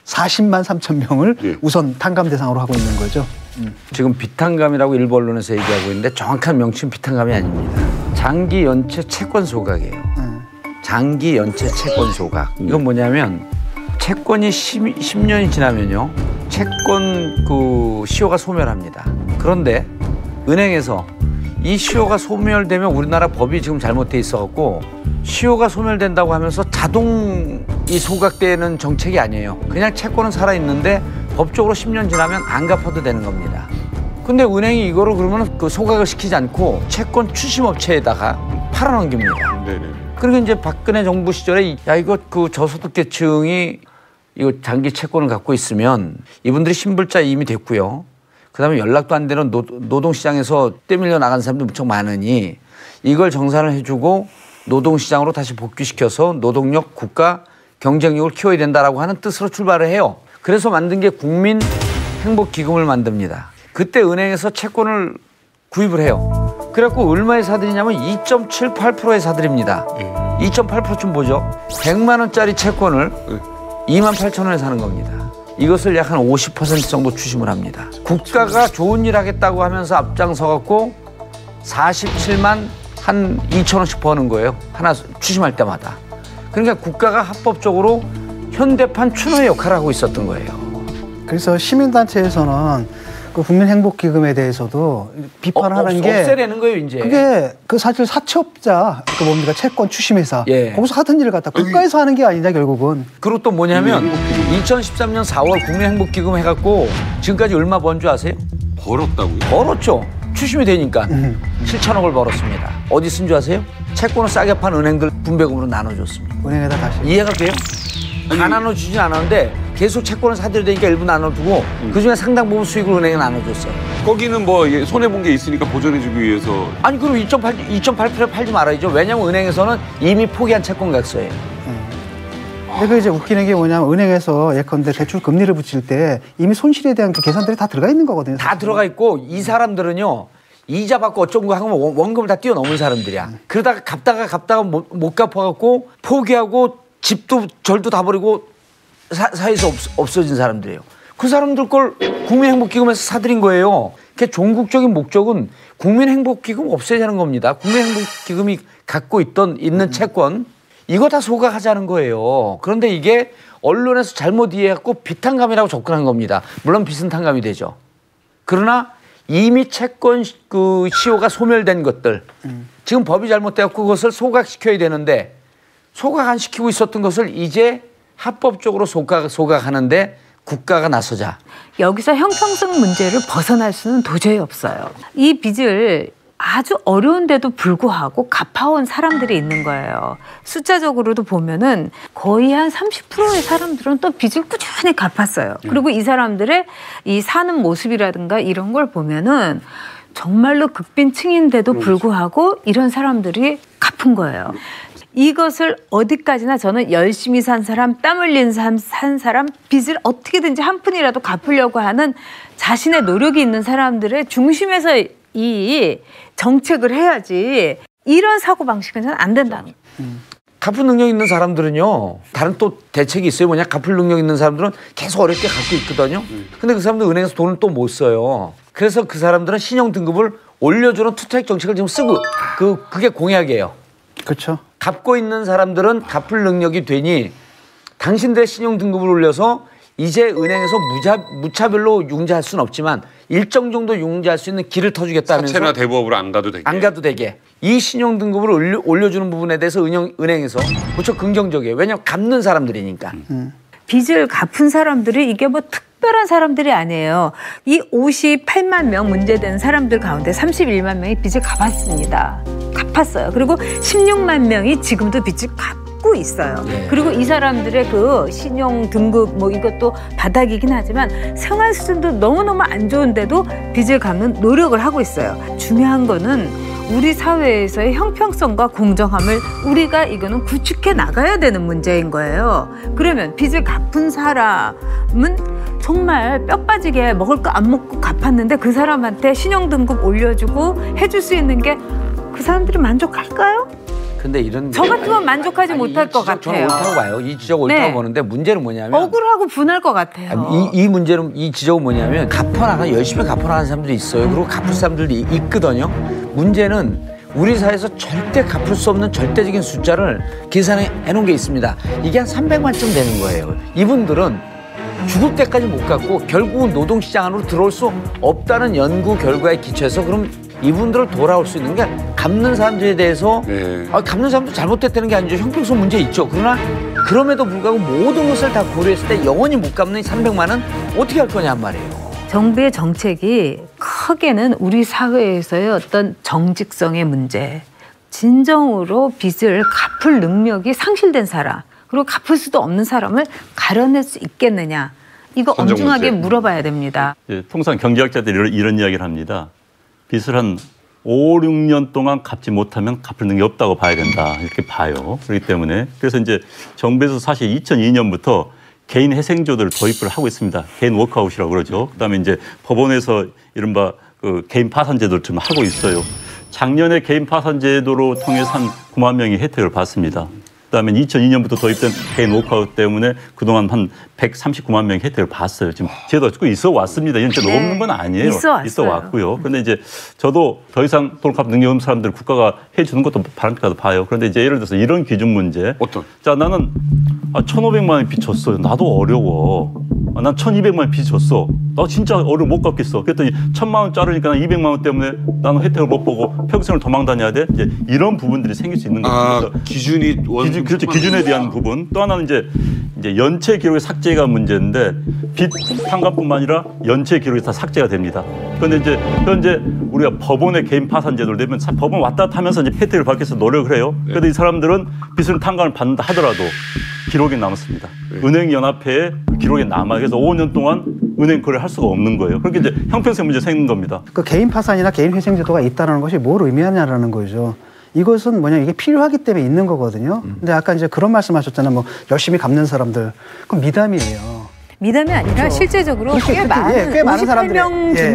40만 3천 명을 우선 탕감 대상으로 하고 있는 거죠. 지금 빚탕감이라고 일부 언론에서 얘기하고 있는데 정확한 명칭은 빚탕감이 아닙니다. 장기 연체 채권 소각이에요. 장기 연체 채권 소각. 이건 뭐냐면 채권이 10년이 지나면요. 채권 그 시효가 소멸합니다. 그런데 은행에서 이 시효가 소멸되면 우리나라 법이 지금 잘못돼 있어갖고 시효가 소멸된다고 하면서 자동 이 소각되는 정책이 아니에요. 그냥 채권은 살아있는데 법적으로 10년 지나면 안 갚아도 되는 겁니다. 근데 은행이 이거를 그러면 그 소각을 시키지 않고 채권 추심업체에다가 팔아넘깁니다. 네네. 그리고 이제 박근혜 정부 시절에 야 이거 그 저소득계층이 이거 장기 채권을 갖고 있으면 이분들이 신불자 이미 됐고요. 그다음에 연락도 안 되는 노동시장에서 떼밀려 나간 사람도 무척 많으니 이걸 정산을 해주고 노동시장으로 다시 복귀시켜서 노동력, 국가, 경쟁력을 키워야 된다라고 하는 뜻으로 출발을 해요. 그래서 만든 게 국민행복기금을 만듭니다. 그때 은행에서 채권을 구입을 해요. 그래갖고 얼마에 사들이냐면 2.78%에 사들입니다. 2.8%쯤 보죠. 100만 원짜리 채권을 2만 8천 원에 사는 겁니다. 이것을 약 한 50% 정도 추심을 합니다. 국가가 좋은 일 하겠다고 하면서 앞장서갖고 47만 한 2천 원씩 버는 거예요. 하나 추심할 때마다. 그러니까 국가가 합법적으로 현대판 추노의 역할을 하고 있었던 거예요. 그래서 시민단체에서는 그 국민행복기금에 대해서도 비판을 하는 게 없애려는 거예요, 이제. 그게 그 사실 사채업자 그 뭡니까 채권 추심회사 거기서 하던 일을 갖다 국가에서 하는 게 아니냐 결국은. 그리고 또 뭐냐면 2013년 4월 국민행복기금 해갖고 지금까지 얼마 번 줄 아세요? 벌었다고요? 벌었죠. 추심이 되니까 7천억을 벌었습니다. 어디 쓴 줄 아세요? 채권을 싸게 판 은행들 분배금으로 나눠줬습니다. 은행에다 다시. 이해가 돼요? 다 나눠주진 않았는데 계속 채권을 사들여야 되니까 일부 나눠두고 그중에 상당 부분 수익을 은행에 나눠줬어요. 거기는 뭐 손해본 게 있으니까 보전해주기 위해서. 아니 그럼 2.8%에 팔지 말아야죠. 왜냐하면 은행에서는 이미 포기한 채권 각서예요. 근데 그 이제 웃기는 게 뭐냐면 은행에서 예컨대 대출 금리를 붙일 때 이미 손실에 대한 그 계산들이 다 들어가 있는 거거든요. 다 들어가 있고 이 사람들은요. 이자 받고 어쩌고 하면 원금을 다 뛰어넘은 사람들이야. 그러다가 갚다가 못 갚아갖고 포기하고 집도 절도 다 버리고 사회에서 없어진 사람들이에요. 그 사람들 걸 국민행복기금에서 사들인 거예요. 그러니까 종국적인 목적은 국민행복기금 없애자는 겁니다. 국민행복기금이 갖고 있는 채권 이거 다 소각하자는 거예요. 그런데 이게 언론에서 잘못 이해해갖고 빚탕감이라고 접근한 겁니다. 물론 빚은 탕감이 되죠. 그러나 이미 채권 그 시효가 소멸된 것들 지금 법이 잘못되었고 그것을 소각시켜야 되는데 소각 안 시키고 있었던 것을 이제 합법적으로 소각하는데 국가가 나서자. 여기서 형평성 문제를 벗어날 수는 도저히 없어요. 이 빚을 아주 어려운데도 불구하고 갚아온 사람들이 있는 거예요. 숫자적으로도 보면은 거의 한 30%의 사람들은 또 빚을 꾸준히 갚았어요. 그리고 이 사람들의 이 사는 모습이라든가 이런 걸 보면은 정말로 극빈층인데도 불구하고 이런 사람들이 갚은 거예요. 이것을 어디까지나 저는 열심히 산 사람, 땀 흘린 산 사람, 빚을 어떻게든지 한 푼이라도 갚으려고 하는 자신의 노력이 있는 사람들의 중심에서 이 정책을 해야지 이런 사고방식은 저는 안 된다는 거예요. 갚을 능력 있는 사람들은요. 다른 또 대책이 있어요. 뭐냐? 갚을 능력 있는 사람들은 계속 어렵게 갖고 있거든요. 근데 그 사람들 은행에서 돈을 또 못 써요. 그래서 그 사람들은 신용 등급을 올려주는 투자적 정책을 지금 쓰고 그게 공약이에요. 그렇죠. 갚고 있는 사람들은 갚을 능력이 되니 당신들의 신용 등급을 올려서 이제 은행에서 무차별로 융자할 수는 없지만 일정 정도 융자할 수 있는 길을 터주겠다면서 사채나 대부업으로 안 가도 되게. 안 가도 되게. 이 신용 등급을 올려주는 부분에 대해서 은행에서 무척 긍정적이에요. 왜냐하면 갚는 사람들이니까. 빚을 갚은 사람들이 이게 뭐 특별한 사람들이 아니에요. 이 58만 명 문제되는 사람들 가운데 31만 명이 빚을 갚았습니다. 갚았어요. 그리고 16만 명이 지금도 빚을 갚고 있어요. 그리고 이 사람들의 그 신용 등급 뭐 이것도 바닥이긴 하지만 생활 수준도 너무너무 안 좋은데도 빚을 갚는 노력을 하고 있어요. 중요한 거는 우리 사회에서의 형평성과 공정함을 우리가 이거는 구축해 나가야 되는 문제인 거예요. 그러면 빚을 갚은 사람은 정말 뼈 빠지게 먹을 거 안 먹고 갚았는데 그 사람한테 신용등급 올려주고 해줄 수 있는 게 그 사람들이 만족할까요? 근데 이런 저 같으면 만족하지 못할 것 같아요. 저는 옳다고 봐요. 이 지적 옳다고 보는데 문제는 뭐냐면 억울하고 분할 것 같아요. 이 문제는 이 지적은 뭐냐면 갚아나가 열심히 갚아나가는 사람들이 있어요. 그리고 갚을 사람들이 있거든요. 문제는 우리 사회에서 절대 갚을 수 없는 절대적인 숫자를 계산해 놓은 게 있습니다. 이게 한 300만쯤 되는 거예요. 이분들은 죽을 때까지 못 갚고 결국은 노동시장 안으로 들어올 수 없다는 연구 결과에 기초해서 그럼 이분들을 돌아올 수 있는 게 갚는 사람들에 대해서 갚는 사람도 잘못됐다는 게 아니죠. 형평성 문제 있죠. 그러나 그럼에도 불구하고 모든 것을 다 고려했을 때 영원히 못 갚는 300만은 어떻게 할 거냐 말이에요. 정부의 정책이 크게는 우리 사회에서의 어떤 정직성의 문제, 진정으로 빚을 갚을 능력이 상실된 사람, 그리고 갚을 수도 없는 사람을 가려낼 수 있겠느냐. 이거 엄중하게 물어봐야 됩니다. 통상 경제학자들이 이런 이야기를 합니다. 빚을 한 5, 6년 동안 갚지 못하면 갚을 능력이 없다고 봐야 된다. 이렇게 봐요. 그렇기 때문에. 그래서 이제 정부에서 사실 2002년부터 개인 회생제도를 도입을 하고 있습니다. 개인 워크아웃이라고 그러죠. 그다음에 이제 법원에서 이른바 그 개인 파산제도를 좀 하고 있어요. 작년에 개인 파산제도로 통해서 한 9만 명이 혜택을 받습니다. 그다음에 2002년부터 도입된 개인 워크아웃 때문에 그동안 한 139만 명이 혜택을 봤어요. 지금 제도가 쭉 있어 왔습니다. 이건 진짜 없는 건 아니에요. 있어 왔고요. 그런데 이제 저도 더 이상 돈 갚을 능력 없는 사람들 국가가 해주는 것도 바람직하다 봐요. 그런데 이제 예를 들어서 이런 기준 문제. 어떤? 자, 나는 1,500만 원 빚 졌어요. 나도 어려워. 난 1,200만 원 빚 졌어. 나 진짜 어려워 못 갚겠어. 그랬더니 1,000만 원 자르니까 200만 원 때문에 나는 혜택을 못 보고 평생을 도망 다녀야 돼. 이제 이런 부분들이 생길 수 있는 거죠. 그렇죠. 기준에 대한 부분. 또 하나는 이제 연체 기록의 삭제가 문제인데 빚 상각뿐만 아니라 연체 기록이 다 삭제가 됩니다. 그런데 이제 현재 우리가 법원의 개인 파산 제도를 내면 법원 왔다 갔다 하면서 이제 혜택을 받기 위해서 노력을 해요. 그런데 이 사람들은 빚을 탕감을 받는다 하더라도 기록이 남습니다. 은행연합회에 기록이 남아요. 그래서 5년 동안 은행 거래를 할 수가 없는 거예요. 그렇게 이제 형평성 문제 생긴 겁니다. 그 개인 파산이나 개인 회생 제도가 있다는 것이 뭘 의미하냐라는 거죠. 이것은 뭐냐, 이게 필요하기 때문에 있는 거거든요. 근데 아까 이제 그런 말씀하셨잖아요. 뭐 열심히 갚는 사람들, 그건 미담이에요. 미담이 아니라 그렇죠. 실제적으로 꽤 많은 사람들이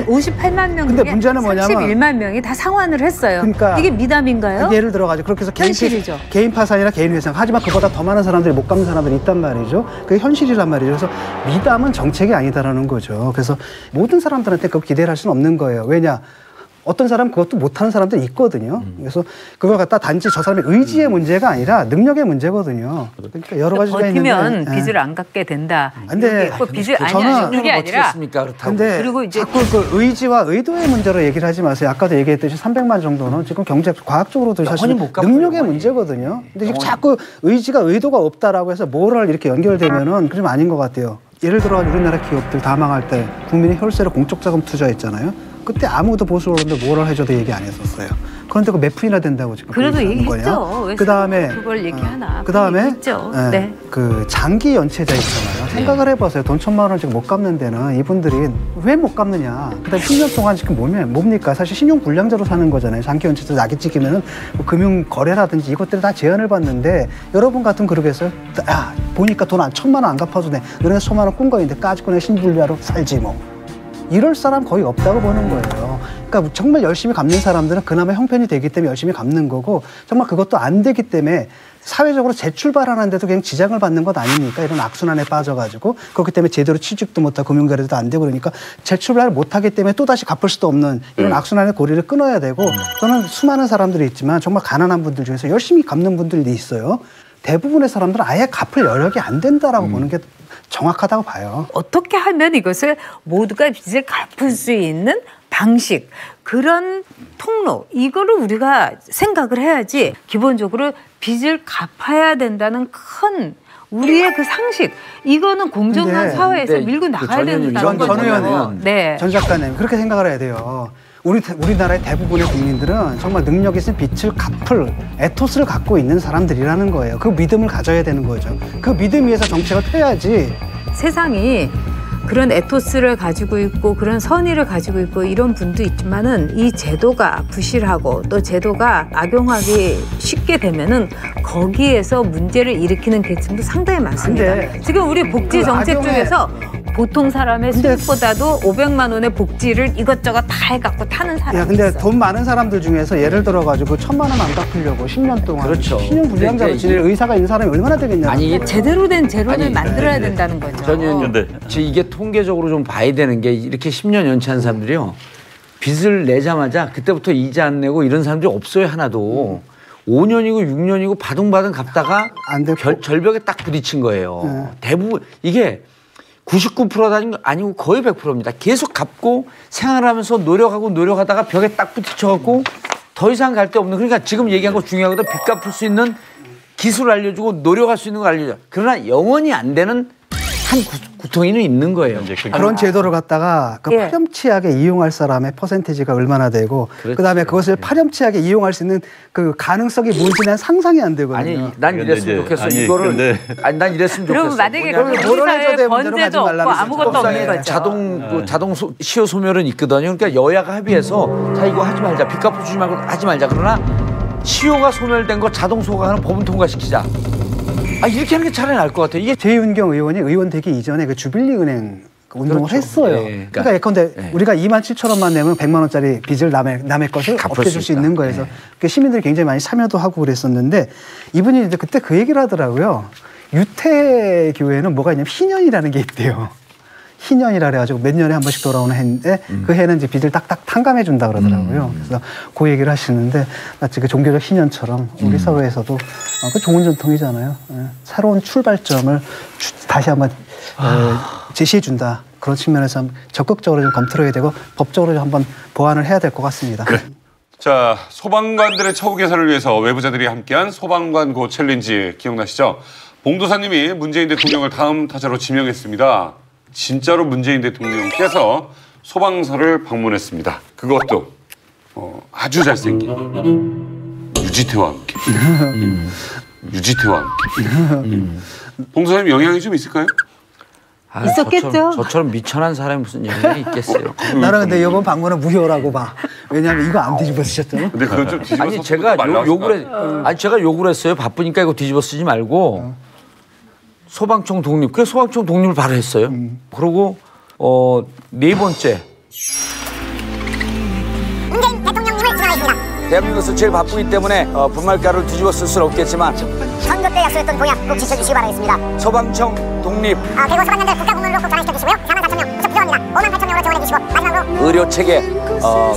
58만 명 근데 중에 문제는 뭐냐면 31만 명이 다 상환을 했어요. 그러니까 이게 미담인가요? 예를 들어가지고 그렇게 해서 개인 파산이나 개인 회생, 하지만 그보다 더 많은 사람들이 못 갚는 사람들이 있단 말이죠. 그게 현실이란 말이죠. 그래서 미담은 정책이 아니다라는 거죠. 그래서 모든 사람들한테 그거 기대를 할 수는 없는 거예요. 왜냐? 어떤 사람 그것도 못하는 사람들이 있거든요. 그래서 그걸 갖다 단지 저 사람의 의지의 문제가 아니라 능력의 문제거든요. 그러니까 여러 가지가 버티면 있는데 빚을 안 갚게 된다. 근데 빚을 아니야 그게 아니라. 근데 그리고 이제 자꾸 그 의지와 의도의 문제로 얘기를 하지 마세요. 아까도 얘기했듯이 300만 정도는 지금 경제 과학적으로도 사실 능력의 문제거든요. 근데 지금 자꾸 의지가 의도가 없다라고 해서 뭐를 이렇게 연결되면은 좀 아닌 것 같아요. 예를 들어 우리나라 기업들 다 망할 때 국민이 혈세로 공적자금 투자했잖아요. 그때 아무도 보수 언론들 뭐라 해줘도 얘기 안 했었어요. 그런데 그 몇 푼이나 된다고 지금 그래도 얘기했죠. 왜 그다음에 그걸 얘기하나? 그다음에 네. 그 장기 연체자 있잖아요. 생각을 해보세요. 돈 1,000만 원 지금 못 갚는 데는 이분들이 왜 못 갚느냐? 그다음에 10년 동안 지금 뭡니까? 사실 신용 불량자로 사는 거잖아요. 장기 연체자 낙이 찍히면은 뭐 금융 거래라든지 이것들이 다 제한을 받는데 여러분 같으면 그러겠어요? 보니까 돈 1,000만 원 안 갚아도 돼. 너네 1,000만 원 꾼 거인데 까짓거 내 신불리하러 살지 뭐. 이럴 사람 거의 없다고 보는 거예요. 그러니까 정말 열심히 갚는 사람들은 그나마 형편이 되기 때문에 열심히 갚는 거고 정말 그것도 안 되기 때문에 사회적으로 재출발하는데도 그냥 지장을 받는 것 아닙니까? 이런 악순환에 빠져가지고 그렇기 때문에 제대로 취직도 못하고 금융거래도 안 되고 그러니까 재출발을 못하기 때문에 또다시 갚을 수도 없는 이런 악순환의 고리를 끊어야 되고 저는 수많은 사람들이 있지만 정말 가난한 분들 중에서 열심히 갚는 분들이 있어요. 대부분의 사람들은 아예 갚을 여력이 안 된다라고 보는 게 정확하다고 봐요. 어떻게 하면 이것을 모두가 빚을 갚을 수 있는 방식, 그런 통로, 이거를 우리가 생각을 해야지 기본적으로 빚을 갚아야 된다는 큰 우리의 그 상식, 이거는 공정한 사회에서 밀고 나가야 된다는 거죠. 전 의원님, 전 작가님 그렇게 생각을 해야 돼요. 우리나라의 대부분의 국민들은 정말 능력 있는 빚을 갚을 에토스를 갖고 있는 사람들이라는 거예요. 그 믿음을 가져야 되는 거죠. 그 믿음 위에서 정책을 펴야지. 세상이 그런 에토스를 가지고 있고 그런 선의를 가지고 있고 이런 분도 있지만은 이 제도가 부실하고 또 제도가 악용하기 쉽게 되면은 거기에서 문제를 일으키는 계층도 상당히 많습니다. 지금 우리 복지 정책 중에서 보통 사람의 수입보다도 500만 원의 복지를 이것저것 다 해갖고 타는 사람이 근데 있어요. 돈 많은 사람들 중에서 예를 들어가지고 1,000만 원 안 갚으려고 10년 동안 그렇죠. 신용 불량자로 지낼 의사가 있는 사람이 얼마나 되겠냐고. 아니 제대로 된 제도를 만들어야 된다는 거죠. 저는 이게 통계적으로 좀 봐야 되는 게 이렇게 10년 연체한 사람들이요. 빚을 내자마자 그때부터 이자 안 내고 이런 사람들이 없어요, 하나도. 5년이고 6년이고 바둥바둥 갚다가 절벽에 딱 부딪힌 거예요. 대부분 이게 99%도 아니고 거의 100%입니다. 계속 갚고 생활하면서 노력하다가 벽에 딱 부딪혀갖고 더 이상 갈 데 없는, 그러니까 지금 얘기한 거 중요하거든. 빚 갚을 수 있는 기술을 알려주고 노력할 수 있는 걸 알려줘. 그러나 영원히 안 되는 한 구덩이는 있는 거예요. 그런 제도를 갖다가 그 파렴치하게 이용할 사람의 퍼센티지가 얼마나 되고 그다음에 그것을 파렴치하게 이용할 수 있는 그 가능성이 뭔지 난 상상이 안 되거든요. 아니 난 이랬으면 좋겠어. 이거를 난 이랬으면 좋겠어. 그럼 만약에 우리사회에 번제도 없고 아무것도 없는 거죠. 자동 시효 소멸은 있거든요. 그러니까 여야가 합의해서 자 이거 하지 말자. 빚 갚아주지 말고 하지 말자. 그러나 시효가 소멸된 거 자동 소각하는 법은 통과시키자. 이렇게 하는 게 차라리 나을 것 같아요. 이게 최윤경 의원이 의원 되기 이전에 그 주빌리 은행 운동을 했어요. 그러니까 예컨대 우리가 27,000원만 내면 100만 원짜리 빚을 남의 것을 없애줄 수 있는 거에서 시민들이 굉장히 많이 참여도 하고 그랬었는데 이분이 이제 그때 그 얘기를 하더라고요. 유태교회는 뭐가 있냐면 희년이라는 게 있대요. 희년이라 그래가지고 몇 년에 한 번씩 돌아오는 해인데 그 해는 이제 빚을 딱딱 탕감해 준다 그러더라고요. 그래서 그 얘기를 하시는데 마치 그 종교적 희년처럼 우리 사회에서도 그 좋은 전통이잖아요. 새로운 출발점을 다시 한번 제시해 준다. 그런 측면에서 적극적으로 좀 검토를 해야 되고 법적으로 한번 보완을 해야 될 것 같습니다. 자, 소방관들의 처우 개선을 위해서 외부자들이 함께한 소방관 고 챌린지 기억나시죠? 봉도사님이 문재인 대통령을 다음 타자로 지명했습니다. 진짜로 문재인 대통령께서 소방서를 방문했습니다. 그것도 아주 잘생긴 유지태와 함께. 유지태와 함께. 봉도사님 영향이 좀 있을까요? 있었겠죠. 저처럼 미천한 사람이 무슨 영향이 있겠어요. 나는 근데 이번 방문은 무효라고 봐. 왜냐하면 이거 안 뒤집어 쓰셨잖아. 근데 그건 좀 뒤집어 아니 제가 제가 욕을 했어요. 바쁘니까 이거 뒤집어 쓰지 말고 소방청 독립. 그래서 소방청 독립을 바로 했어요. 그리고 네 번째. 문재인 대통령님을 지명하겠습니다. 대한민국에서 제일 바쁘기 때문에 분말가루를 뒤집어 쓸 수는 없겠지만 선거 때 약속했던 공약 꼭 지켜주시기 바라겠습니다. 소방청 독립. 그리고 소방관들 국가공무원으로 꼭 전환시켜주시고요. 44,000명 부쩍 필요합니다. 58,000명으로 지원해주시고 마지막으로 의료체계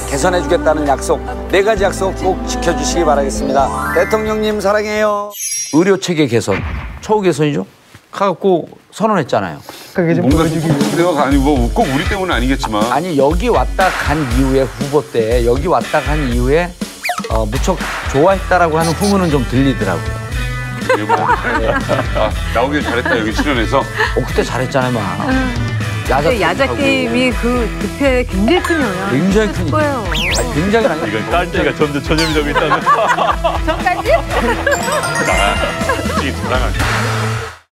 개선해주겠다는 약속 4가지 약속 꼭 지켜주시기 바라겠습니다. 대통령님 사랑해요. 의료체계 개선, 처우 개선이죠. 가갖고 선언했잖아요. 뭔가 대화가 아니고 꼭 우리 때문은 아니겠지만. 아니 여기 왔다 간 이후에 후보 때 여기 왔다 간 이후에 무척 좋아했다라고 하는 후문은 좀 들리더라고요. 나오길 잘했다 여기 출연해서. 그때 잘했잖아요, 막. 야자 게임이 그 득표에 굉장히 큰 영향. 굉장히 큰 거예요. 굉장히 많이. 이건 깔때기가 점점 전염이 되고 있다는. 저까지? 이 불안하게.